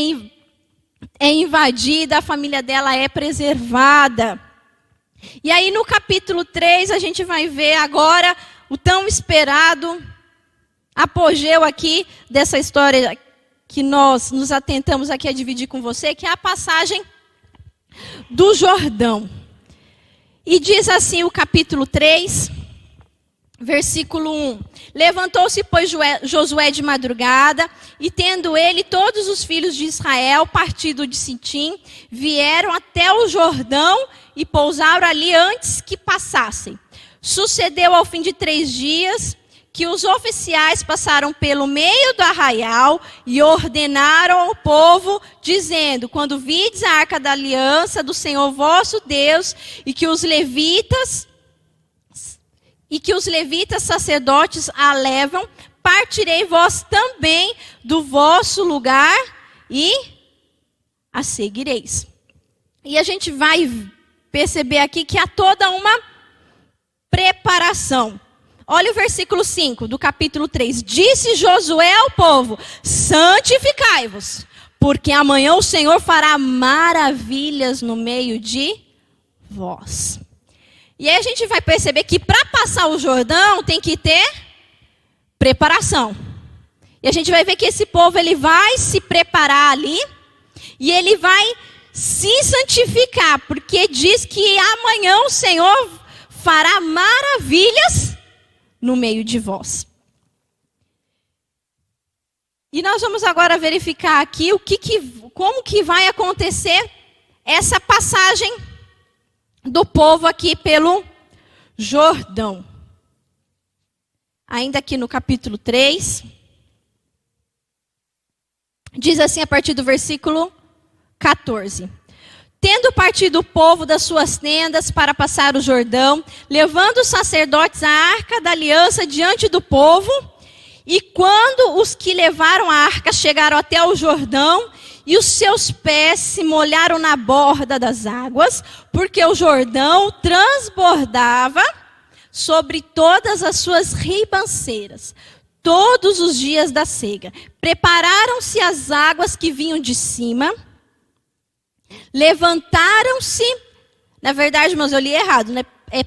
[SPEAKER 3] invadida, a família dela é preservada. E aí no capítulo 3 a gente vai ver agora o tão esperado apogeu aqui dessa história que nós nos atentamos aqui a dividir com você, que é a passagem do Jordão. E diz assim o capítulo 3, versículo 1. Levantou-se, pois, Josué de madrugada, e tendo ele todos os filhos de Israel partido de Sitim, vieram até o Jordão e pousaram ali antes que passassem. Sucedeu ao fim de 3 dias que os oficiais passaram pelo meio do arraial e ordenaram ao povo, dizendo: quando vides a arca da aliança do Senhor vosso Deus, e que os levitas sacerdotes a levam, partirei vós também do vosso lugar e a seguireis. E a gente vai perceber aqui que há toda uma preparação. Olha o versículo 5 do capítulo 3. Disse Josué ao povo: santificai-vos, porque amanhã o Senhor fará maravilhas no meio de vós. E aí a gente vai perceber que para passar o Jordão tem que ter preparação. E a gente vai ver que esse povo ele vai se preparar ali e ele vai se santificar, porque diz que amanhã o Senhor fará maravilhas no meio de vós. E nós vamos agora verificar aqui como que vai acontecer essa passagem do povo aqui pelo Jordão. Ainda aqui no capítulo 3, diz assim a partir do versículo 14. Tendo partido o povo das suas tendas para passar o Jordão, levando os sacerdotes a arca da aliança diante do povo, e quando os que levaram a arca chegaram até o Jordão, e os seus pés se molharam na borda das águas, porque o Jordão transbordava sobre todas as suas ribanceiras, todos os dias da cega. Prepararam-se as águas que vinham de cima, levantaram-se, na verdade, mas eu li errado, né?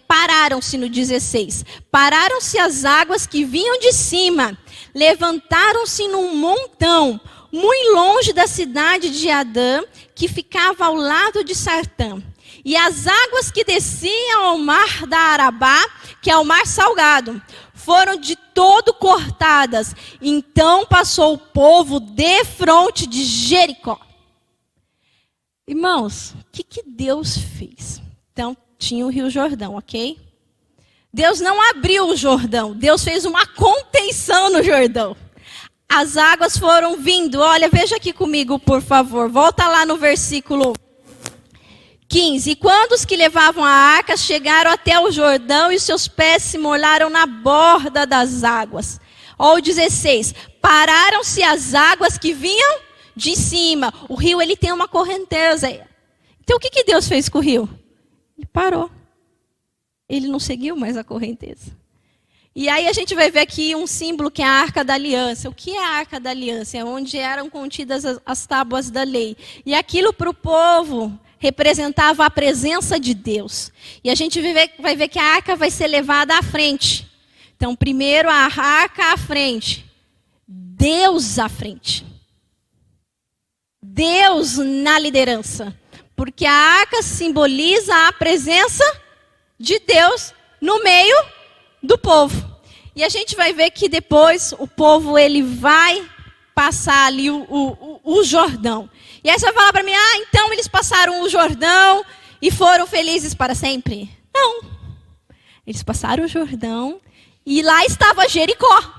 [SPEAKER 3] Pararam-se no 16. Pararam-se as águas que vinham de cima, levantaram-se num montão, muito longe da cidade de Adã, que ficava ao lado de Sartã. E as águas que desciam ao mar da Arabá, que é o mar salgado, foram de todo cortadas. Então passou o povo defronte de Jericó. Irmãos, o que Deus fez? Então, tinha o Rio Jordão, ok? Deus não abriu o Jordão, Deus fez uma contenção no Jordão. As águas foram vindo, olha, veja aqui comigo, por favor. Volta lá no versículo 15. E quando os que levavam a arca chegaram até o Jordão e os seus pés se molharam na borda das águas. Olha o 16. Pararam-se as águas que vinham de cima. O rio, ele tem uma correnteza. Então, o que Deus fez com o rio? Ele parou. Ele não seguiu mais a correnteza. E aí a gente vai ver aqui um símbolo que é a Arca da Aliança. O que é a Arca da Aliança? É onde eram contidas as tábuas da lei. E aquilo para o povo representava a presença de Deus. E a gente vai ver que a arca vai ser levada à frente. Então, primeiro a arca à frente. Deus à frente. Deus na liderança. Porque a arca simboliza a presença de Deus no meio do povo. E a gente vai ver que depois o povo ele vai passar ali o Jordão. E aí você vai falar para mim, então eles passaram o Jordão e foram felizes para sempre? Não. Eles passaram o Jordão e lá estava Jericó.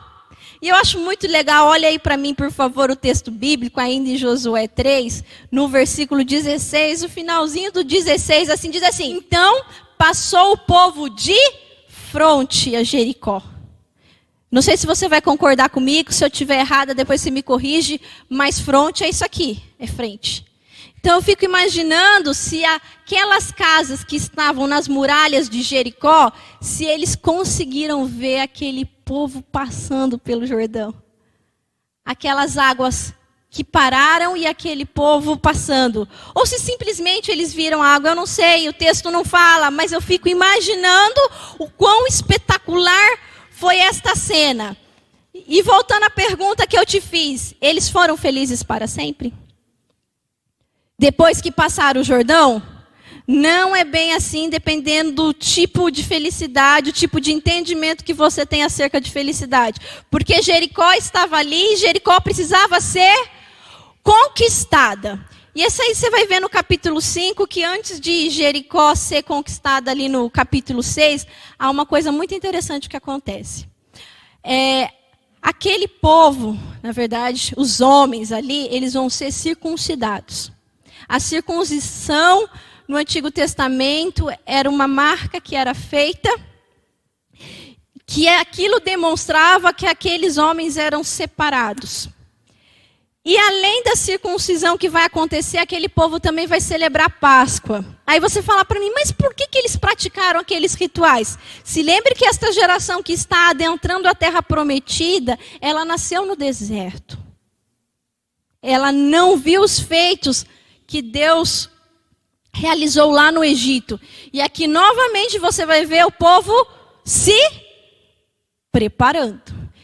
[SPEAKER 3] E eu acho muito legal, olha aí para mim, por favor, o texto bíblico, ainda em Josué 3, no versículo 16, o finalzinho do 16, assim, diz assim: então passou o povo de fronte a Jericó. Não sei se você vai concordar comigo, se eu estiver errada, depois você me corrige, mas fronte é isso aqui, é frente. Então eu fico imaginando se aquelas casas que estavam nas muralhas de Jericó, se eles conseguiram ver aquele povo passando pelo Jordão. Aquelas águas que pararam e aquele povo passando. Ou se simplesmente eles viram a água, eu não sei, o texto não fala, mas eu fico imaginando o quão espetacular foi esta cena. E voltando à pergunta que eu te fiz, eles foram felizes para sempre? Depois que passaram o Jordão? Não é bem assim, dependendo do tipo de felicidade, o tipo de entendimento que você tem acerca de felicidade. Porque Jericó estava ali, e Jericó precisava ser conquistada. E isso aí você vai ver no capítulo 5, que antes de Jericó ser conquistada ali no capítulo 6, há uma coisa muito interessante que acontece. Aquele povo, na verdade, os homens ali, eles vão ser circuncidados. A circuncisão no Antigo Testamento era uma marca que era feita, que aquilo demonstrava que aqueles homens eram separados. E além da circuncisão que vai acontecer, aquele povo também vai celebrar Páscoa. Aí você fala para mim, mas por que eles praticaram aqueles rituais? Se lembre que esta geração que está adentrando a terra prometida, ela nasceu no deserto. Ela não viu os feitos que Deus realizou lá no Egito. E aqui novamente você vai ver o povo se preparando.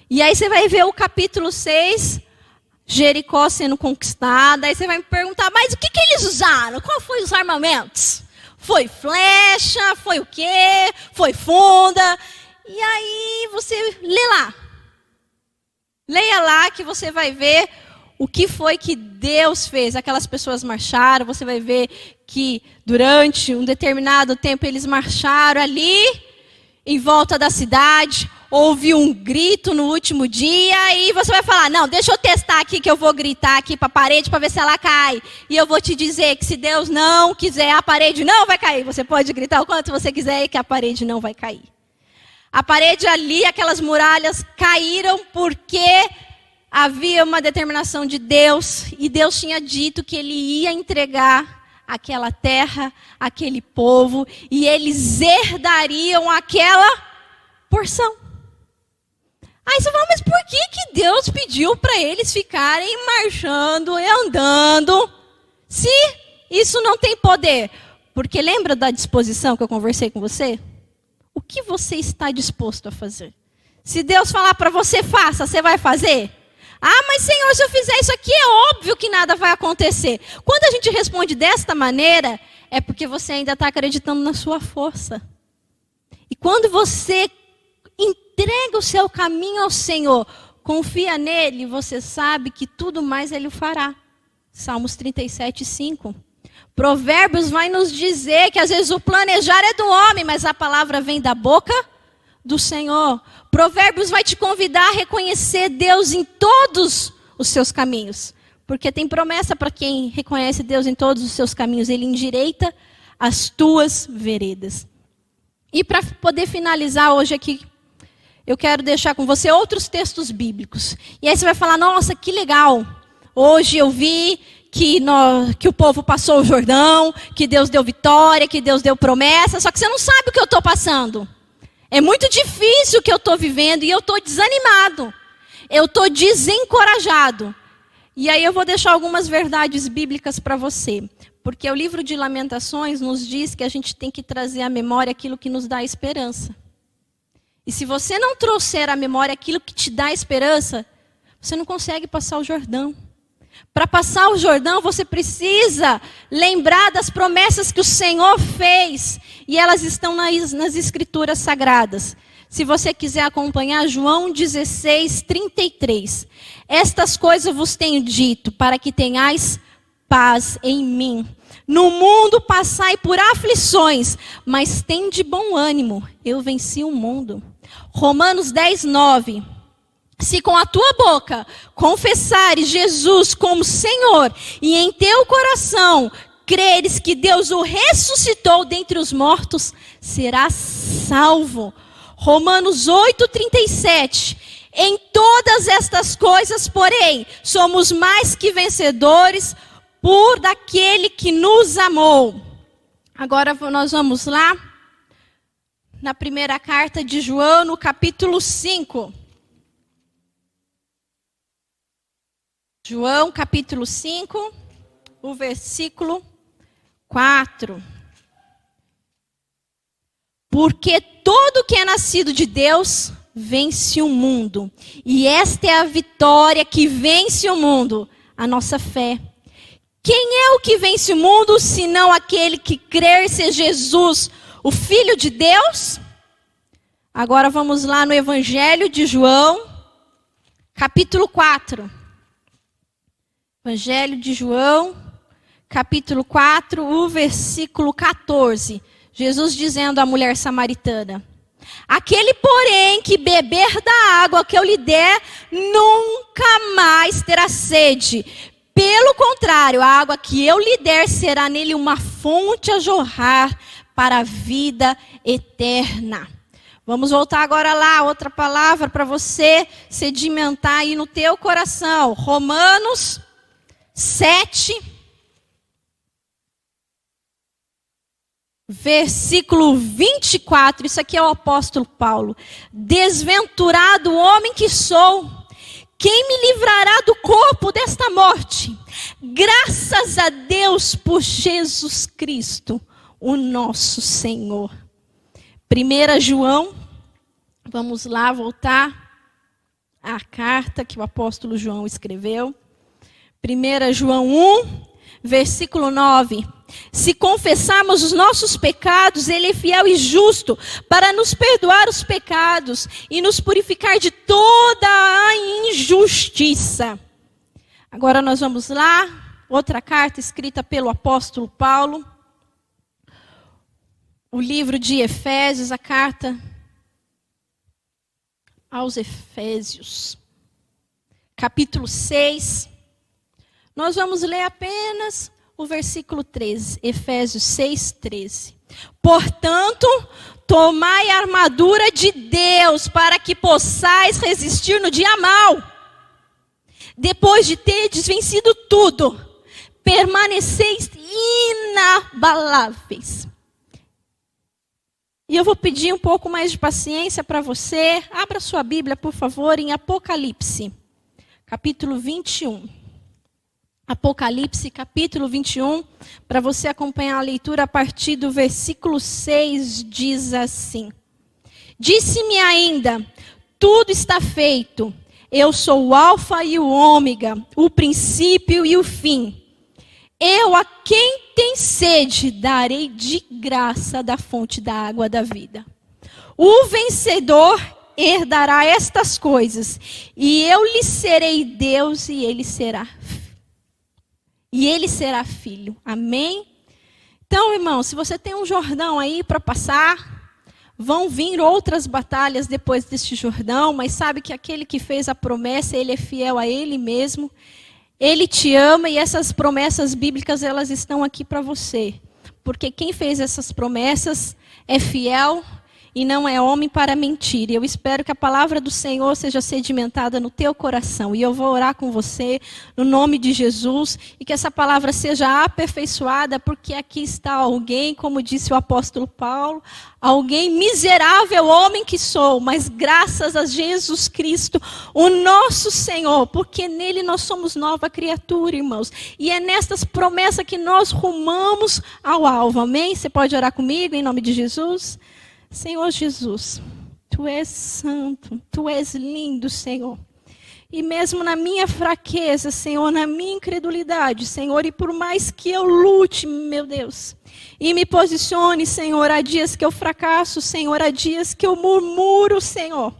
[SPEAKER 3] E aí você vai ver o capítulo 6, Jericó sendo conquistada. Aí você vai me perguntar, mas o que eles usaram? Qual foi os armamentos? Foi flecha? Foi o quê? Foi funda? E aí você lê lá. Leia lá que você vai ver o que foi que Deus fez. Aquelas pessoas marcharam, você vai ver que durante um determinado tempo eles marcharam ali em volta da cidade. Houve um grito no último dia e você vai falar, não, deixa eu testar aqui que eu vou gritar aqui para a parede para ver se ela cai. E eu vou te dizer que se Deus não quiser, a parede não vai cair. Você pode gritar o quanto você quiser e que a parede não vai cair. A parede ali, aquelas muralhas caíram porque havia uma determinação de Deus, e Deus tinha dito que ele ia entregar aquela terra, aquele povo, e eles herdariam aquela porção. Aí você fala, mas por que Deus pediu para eles ficarem marchando e andando, se isso não tem poder? Porque lembra da disposição que eu conversei com você? O que você está disposto a fazer? Se Deus falar para você, faça, você vai fazer? Ah, mas Senhor, se eu fizer isso aqui, é óbvio que nada vai acontecer. Quando a gente responde desta maneira, é porque você ainda está acreditando na sua força. E quando você entrega o seu caminho ao Senhor, confia nele, você sabe que tudo mais ele o fará. Salmos 37, 5. Provérbios vai nos dizer que às vezes o planejar é do homem, mas a palavra vem da boca do Senhor. Provérbios vai te convidar a reconhecer Deus em todos os seus caminhos. Porque tem promessa para quem reconhece Deus em todos os seus caminhos. Ele endireita as tuas veredas. E para poder finalizar hoje aqui, eu quero deixar com você outros textos bíblicos. E aí você vai falar, nossa, que legal. Hoje eu vi que o povo passou o Jordão, que Deus deu vitória, que Deus deu promessa. Só que você não sabe o que eu estou passando. É muito difícil o que eu estou vivendo e eu estou desanimado. Eu estou desencorajado. E aí eu vou deixar algumas verdades bíblicas para você. Porque o livro de Lamentações nos diz que a gente tem que trazer à memória aquilo que nos dá esperança. E se você não trouxer à memória aquilo que te dá esperança, você não consegue passar o Jordão. Para passar o Jordão, você precisa lembrar das promessas que o Senhor fez. E elas estão nas Escrituras Sagradas. Se você quiser acompanhar, João 16, 33. Estas coisas vos tenho dito, para que tenhais paz em mim. No mundo passai por aflições, mas tende bom ânimo, eu venci o mundo. Romanos 10, 9. Se com a tua boca confessares Jesus como Senhor, e em teu coração creres que Deus o ressuscitou dentre os mortos, serás salvo. Romanos 8, 37. Em todas estas coisas, porém, somos mais que vencedores por daquele que nos amou. Agora nós vamos lá, na primeira carta de João, no capítulo 5. João, capítulo 5, o versículo 4. Porque todo que é nascido de Deus vence o mundo. E esta é a vitória que vence o mundo, a nossa fé. Quem é o que vence o mundo, senão aquele que crer ser Jesus, o Filho de Deus? Agora vamos lá no Evangelho de João, capítulo 4. Evangelho de João, capítulo 4, o versículo 14. Jesus dizendo à mulher samaritana: aquele, porém, que beber da água que eu lhe der, nunca mais terá sede. Pelo contrário, a água que eu lhe der será nele uma fonte a jorrar para a vida eterna. Vamos voltar agora lá, outra palavra para você sedimentar aí no teu coração. Romanos 7, versículo 24. Isso aqui é o apóstolo Paulo. Desventurado homem que sou, quem me livrará do corpo desta morte? Graças a Deus por Jesus Cristo, o nosso Senhor. 1 João, vamos lá voltar à carta que o apóstolo João escreveu. 1 João 1, versículo 9. Se confessarmos os nossos pecados, Ele é fiel e justo para nos perdoar os pecados e nos purificar de toda a injustiça. Agora nós vamos lá, outra carta escrita pelo apóstolo Paulo. O livro de Efésios, a carta aos Efésios, capítulo 6. Nós vamos ler apenas o versículo 13, Efésios 6, 13. Portanto, tomai a armadura de Deus para que possais resistir no dia mau. Depois de terdes vencido tudo, permaneceis inabaláveis. E eu vou pedir um pouco mais de paciência para você. Abra sua Bíblia, por favor, em Apocalipse, capítulo 21. Apocalipse, capítulo 21, para você acompanhar a leitura a partir do versículo 6, diz assim: disse-me ainda, tudo está feito, eu sou o alfa e o ômega, o princípio e o fim. Eu a quem tem sede darei de graça da fonte da água da vida. O vencedor herdará estas coisas, e eu lhe serei Deus e ele será filho. Amém? Então, irmão, se você tem um Jordão aí para passar, vão vir outras batalhas depois deste Jordão, mas sabe que aquele que fez a promessa, ele é fiel a ele mesmo. Ele te ama e essas promessas bíblicas, elas estão aqui para você. Porque quem fez essas promessas é fiel e não é homem para mentir. E eu espero que a palavra do Senhor seja sedimentada no teu coração. E eu vou orar com você no nome de Jesus. E que essa palavra seja aperfeiçoada, porque aqui está alguém, como disse o apóstolo Paulo, alguém miserável homem que sou, mas graças a Jesus Cristo, o nosso Senhor, porque nele nós somos nova criatura, irmãos. E é nestas promessas que nós rumamos ao alvo. Amém? Você pode orar comigo em nome de Jesus? Senhor Jesus, Tu és santo, Tu és lindo, Senhor. E mesmo na minha fraqueza, Senhor, na minha incredulidade, Senhor, e por mais que eu lute, meu Deus, e me posicione, Senhor, há dias que eu fracasso, Senhor, há dias que eu murmuro, Senhor.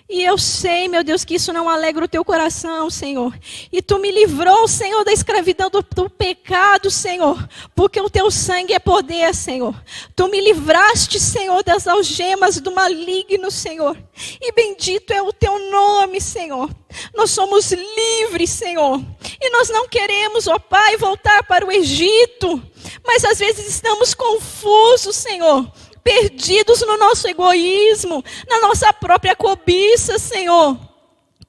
[SPEAKER 3] E eu sei, meu Deus, que isso não alegra o teu coração, Senhor. E tu me livrou, Senhor, da escravidão do pecado, Senhor. Porque o teu sangue é poder, Senhor. Tu me livraste, Senhor, das algemas do maligno, Senhor. E bendito é o teu nome, Senhor. Nós somos livres, Senhor. E nós não queremos, ó Pai, voltar para o Egito. Mas às vezes estamos confusos, Senhor. Perdidos no nosso egoísmo, na nossa própria cobiça, Senhor,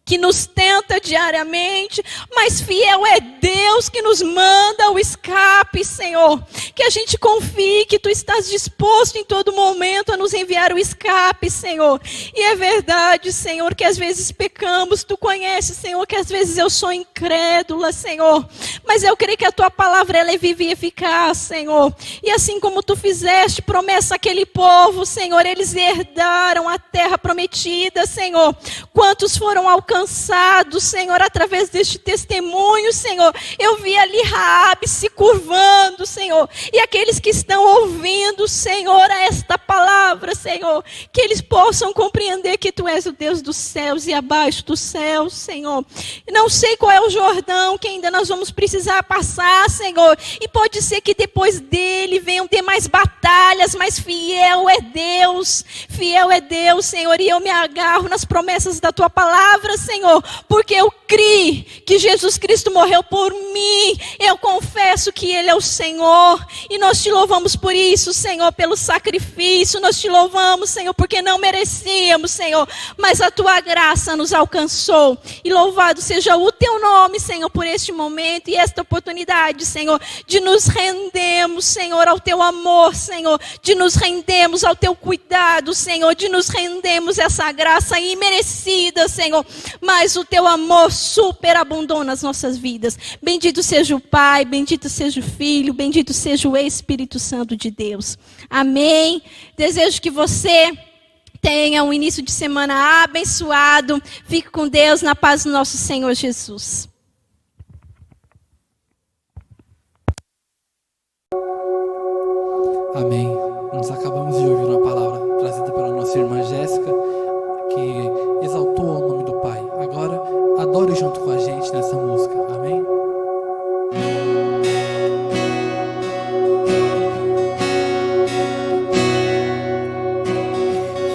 [SPEAKER 3] que nos tenta diariamente, mas fiel é Deus que nos manda o escape, Senhor. Que a gente confie que Tu estás disposto em todo momento a nos enviar o escape, Senhor. E é verdade, Senhor, que às vezes pecamos, Tu conheces, Senhor, que às vezes eu sou incrédula, Senhor. Mas eu creio que a Tua palavra ela é viva e eficaz, Senhor. E assim como Tu fizeste promessa àquele povo, Senhor, eles herdaram a terra prometida, Senhor. Quantos foram alcançados, Senhor, através deste testemunho, Senhor. Eu vi ali Raabe se curvando, Senhor. E aqueles que estão ouvindo, Senhor, esta palavra, Senhor, que eles possam compreender que Tu és o Deus dos céus e abaixo dos céus, Senhor. Não sei qual é o Jordão que ainda nós vamos precisar passar, Senhor. E pode ser que depois dele venham ter mais batalhas, mas fiel é Deus, Senhor. E eu me agarro nas promessas da Tua palavra, Senhor, porque eu criei que Jesus Cristo morreu por mim. Eu confesso que Ele é o Senhor. E nós Te louvamos por isso, Senhor, pelo sacrifício. Nós Te louvamos, Senhor, porque não merecíamos, Senhor, mas a Tua graça nos alcançou. E louvado seja o Teu nome, Senhor, por este momento e esta oportunidade, Senhor, de nos rendermos, Senhor, ao Teu amor, Senhor, de nos rendermos ao Teu cuidado, Senhor, de nos rendermos essa graça imerecida, Senhor. Mas o Teu amor superabundou nas nossas vidas. Bendito seja o Pai, bendito seja o Filho, bendito seja o Espírito Santo de Deus. Amém. Desejo que você tenha um início de semana abençoado. Fique com Deus, na paz do nosso Senhor Jesus.
[SPEAKER 1] Amém. Nós acabamos de ouvir uma palavra trazida pela nossa irmã Jéssica, que exaltou o nome do Pai. Agora, adore junto com a gente nessa música. Amém?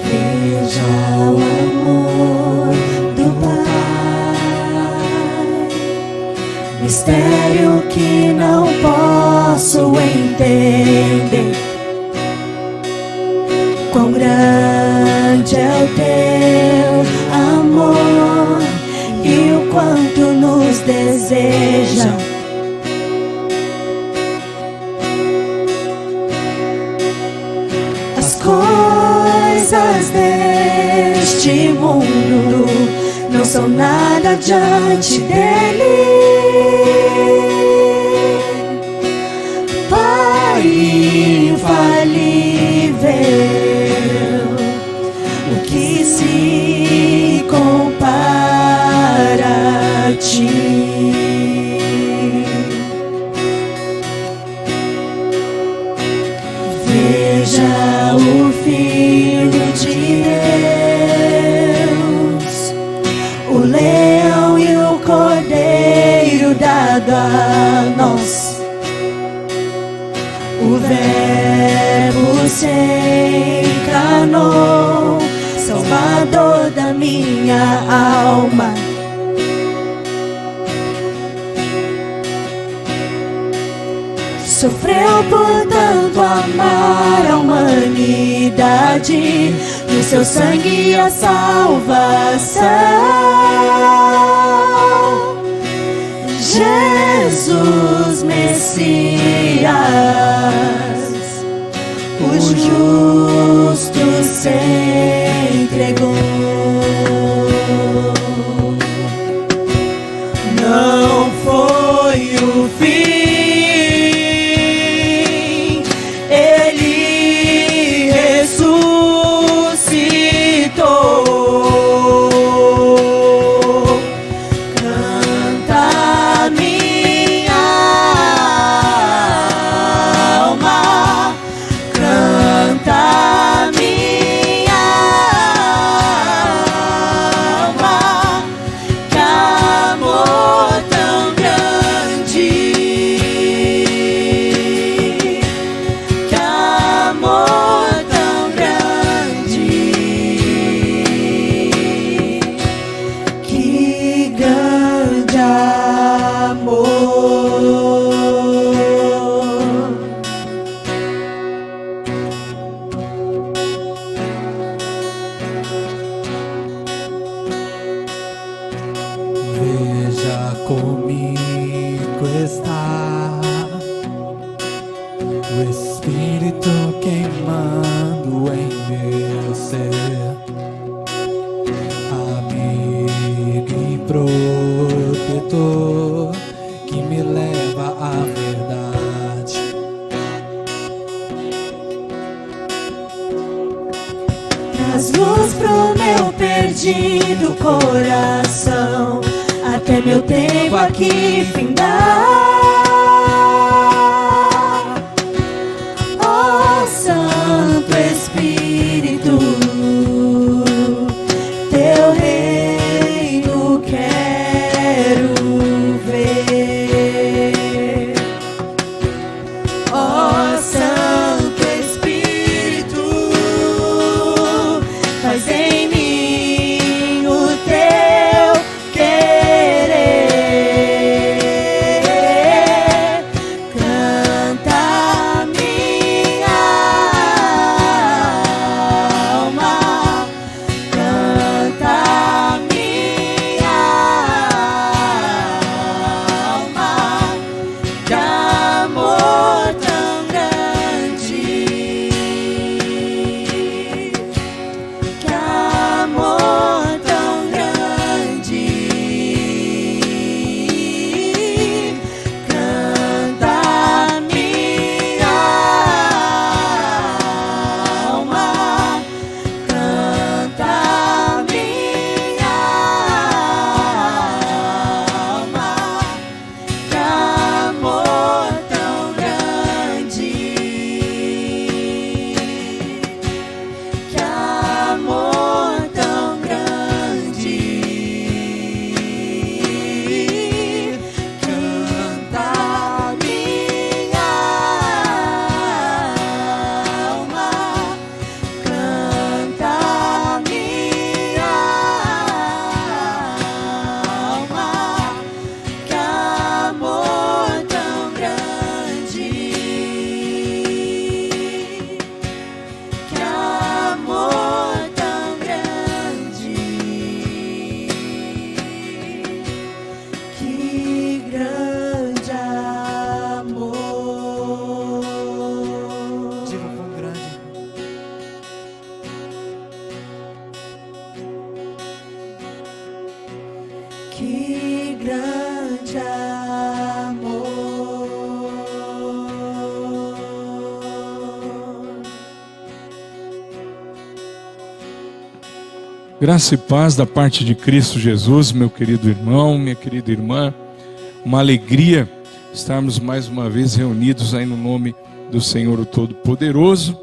[SPEAKER 2] Veja o amor do Pai, mistério que não posso entender. Quão grande é o Teu amor e o quanto nos deseja. As coisas deste mundo não são nada diante dele. Pai infalível, o que se compara a Ti? Veja o Filho de Deus, o leão e o cordeiro dado a nós. O Verbo se encarnou, Salvador da minha alma. Sofreu por tanto amar a humanidade, no seu sangue a salvação. Jesus Messias, o justo se entregou. Não foi o fim, Ele ressuscitou. Canta minha alma, canta
[SPEAKER 1] Espírito que me leva à verdade.
[SPEAKER 2] Traz luz pro meu perdido coração, até meu tempo aqui findar. Ó Santo Espírito, teu reino quero ver. Ó Santo Espírito, faz em mim o teu querer. Canta minha alma, canta minha alma, de amor tão grande, que amor tão grande. Canta minha alma, canta minha alma, que amor tão grande, que amor tão grande. Canta minha alma, canta minha alma, que amor tão grande, que amor tão grande, que grande amor.
[SPEAKER 1] Diga quão grande.
[SPEAKER 2] Que grande amor.
[SPEAKER 4] Graça e paz da parte de Cristo Jesus, meu querido irmão, minha querida irmã. Uma alegria estarmos mais uma vez reunidos aí no nome do Senhor o Todo-Poderoso.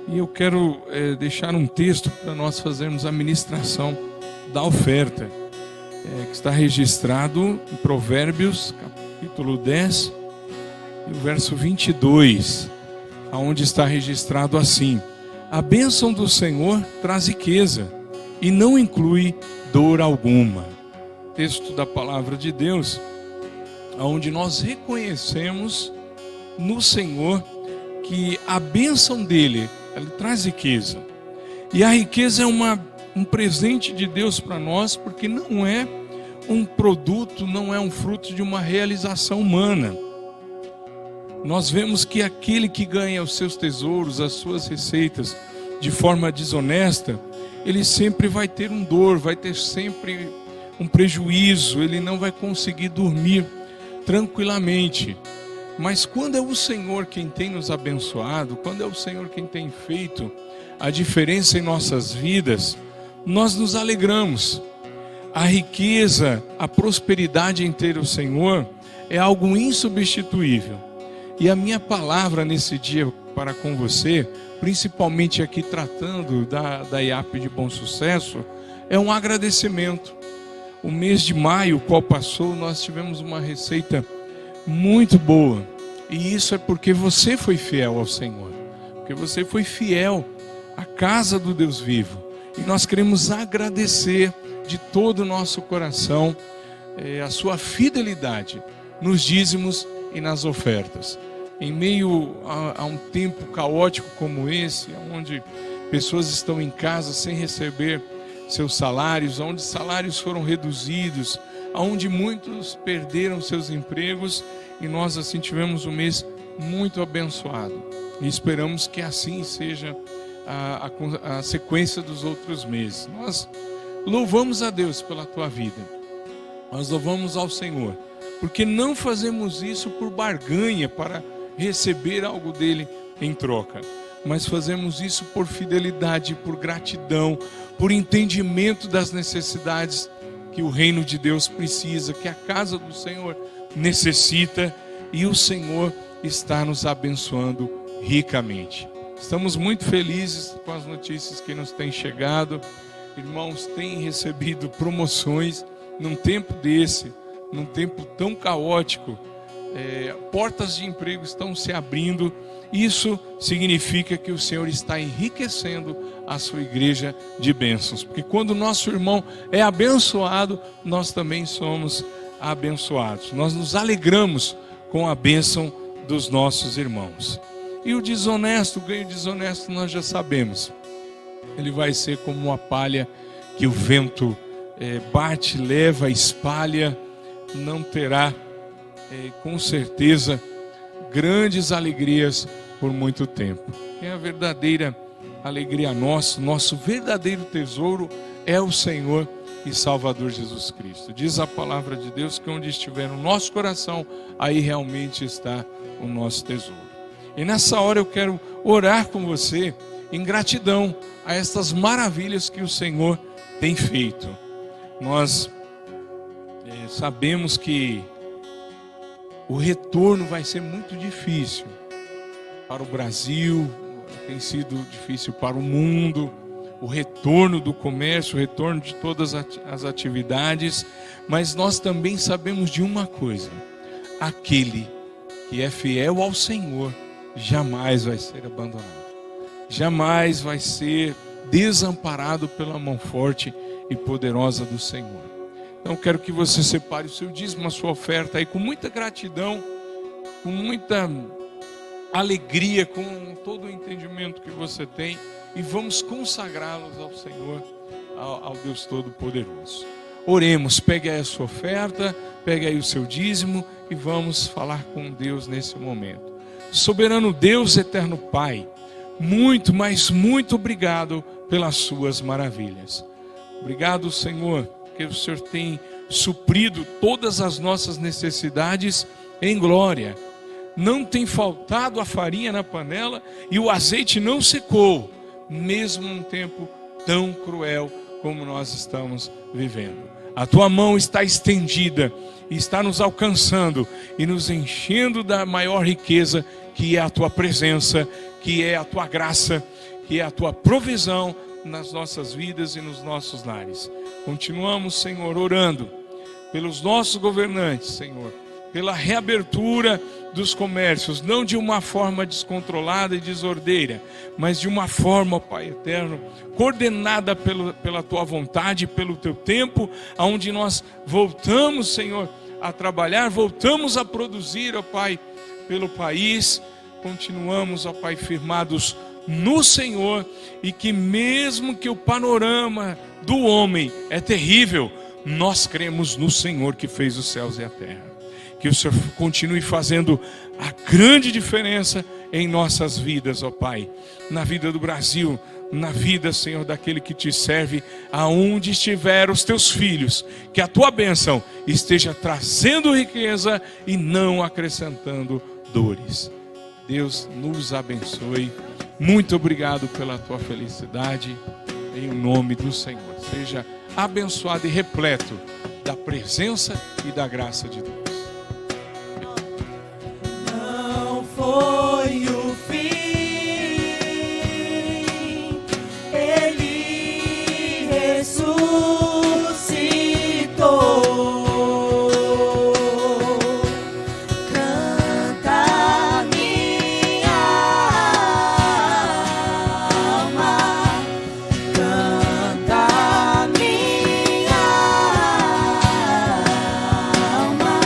[SPEAKER 4] E eu quero deixar um texto para nós fazermos a ministração da oferta, que está registrado em Provérbios, capítulo 10, e o verso 22, onde está registrado assim: a bênção do Senhor traz riqueza e não inclui dor alguma. Texto da palavra de Deus, onde nós reconhecemos no Senhor que a bênção dele, ela traz riqueza. E a riqueza é um presente de Deus para nós, porque não é um produto, não é um fruto de uma realização humana. Nós vemos que aquele que ganha os seus tesouros, as suas receitas de forma desonesta, ele sempre vai ter um dor, vai ter sempre um prejuízo, ele não vai conseguir dormir tranquilamente. Mas quando é o Senhor quem tem nos abençoado, quando é o Senhor quem tem feito a diferença em nossas vidas, nós nos alegramos. A riqueza, a prosperidade em ter o Senhor é algo insubstituível. E a minha palavra nesse dia para com você, principalmente aqui tratando da IAP de Bom Sucesso, é um agradecimento. O mês de maio, qual passou, nós tivemos uma receita muito boa. E isso é porque você foi fiel ao Senhor, porque você foi fiel à casa do Deus vivo. E nós queremos agradecer de todo o nosso coração a sua fidelidade nos dízimos e nas ofertas. Em meio a um tempo caótico como esse, onde pessoas estão em casa sem receber seus salários, onde salários foram reduzidos, onde muitos perderam seus empregos, e nós assim tivemos um mês muito abençoado. E esperamos que assim seja a sequência dos outros meses. Nós louvamos a Deus pela tua vida. Nós louvamos ao Senhor, porque não fazemos isso por barganha, para receber algo dele em troca, mas fazemos isso por fidelidade, por gratidão, por entendimento das necessidades que o reino de Deus precisa, que a casa do Senhor necessita, e o Senhor está nos abençoando ricamente. Estamos muito felizes com as notícias que nos têm chegado. Irmãos, têm recebido promoções num tempo desse, num tempo tão caótico. Portas de emprego estão se abrindo. Isso significa que o Senhor está enriquecendo a sua igreja de bênçãos, porque quando o nosso irmão é abençoado, nós também somos abençoados. Nós nos alegramos com a bênção dos nossos irmãos. E o desonesto, o ganho desonesto, nós já sabemos. Ele vai ser como uma palha que o vento bate, leva, espalha. Não terá, com certeza, grandes alegrias por muito tempo. E a verdadeira alegria nosso verdadeiro tesouro é o Senhor e Salvador Jesus Cristo. Diz a palavra de Deus que onde estiver o nosso coração, aí realmente está o nosso tesouro. E nessa hora eu quero orar com você em gratidão a estas maravilhas que o Senhor tem feito. Nós sabemos que o retorno vai ser muito difícil para o Brasil, tem sido difícil para o mundo, o retorno do comércio, o retorno de todas as atividades, mas nós também sabemos de uma coisa: aquele que é fiel ao Senhor jamais vai ser abandonado, jamais vai ser desamparado pela mão forte e poderosa do Senhor. Então eu quero que você separe o seu dízimo, a sua oferta aí com muita gratidão, com muita alegria, com todo o entendimento que você tem, e vamos consagrá-los ao Senhor, ao Deus Todo-Poderoso. Oremos, pegue aí a sua oferta, pegue aí o seu dízimo e vamos falar com Deus nesse momento. Soberano Deus, eterno Pai, muito, mas muito obrigado pelas suas maravilhas. Obrigado, Senhor, porque o Senhor tem suprido todas as nossas necessidades em glória. Não tem faltado a farinha na panela e o azeite não secou, mesmo num tempo tão cruel como nós estamos vivendo. A tua mão está estendida e está nos alcançando e nos enchendo da maior riqueza, que é a tua presença, que é a tua graça, que é a tua provisão nas nossas vidas e nos nossos lares. Continuamos, Senhor, orando pelos nossos governantes, Senhor, pela reabertura dos comércios, não de uma forma descontrolada e desordeira, mas de uma forma, Pai eterno, coordenada pela tua vontade, pelo teu tempo, aonde nós voltamos, Senhor, a trabalhar, voltamos a produzir, ó Pai, pelo país. Continuamos, ó Pai, firmados no Senhor, e que mesmo que o panorama do homem é terrível, nós cremos no Senhor que fez os céus e a terra. Que o Senhor continue fazendo a grande diferença em nossas vidas, ó Pai. Na vida do Brasil, na vida, Senhor, daquele que te serve, aonde estiver os teus filhos. Que a tua bênção esteja trazendo riqueza e não acrescentando dores. Deus nos abençoe. Muito obrigado pela tua felicidade. Em nome do Senhor. Seja abençoado e repleto da presença e da graça de Deus.
[SPEAKER 2] Não foi o fim, Ele ressuscitou. Canta minha alma, canta minha alma.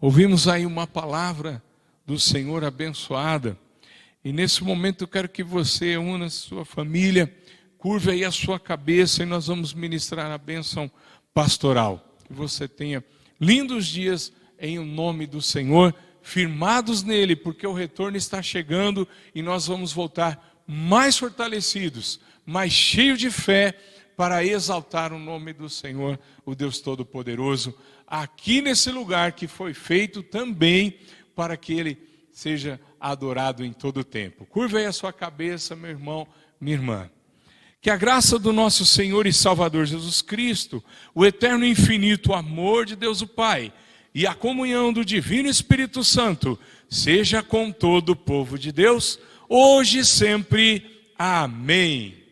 [SPEAKER 4] Ouvimos aí uma palavra do Senhor abençoada. E nesse momento eu quero que você una a sua família, curve aí a sua cabeça e nós vamos ministrar a bênção pastoral. Que você tenha lindos dias em nome do Senhor, firmados nele, porque o retorno está chegando e nós vamos voltar mais fortalecidos, mais cheios de fé, para exaltar o nome do Senhor, o Deus Todo-Poderoso, aqui nesse lugar que foi feito também para que Ele seja adorado em todo o tempo. Curva aí a sua cabeça, meu irmão, minha irmã. Que a graça do nosso Senhor e Salvador Jesus Cristo, o eterno e infinito amor de Deus o Pai e a comunhão do Divino Espírito Santo seja com todo o povo de Deus, hoje e sempre. Amém.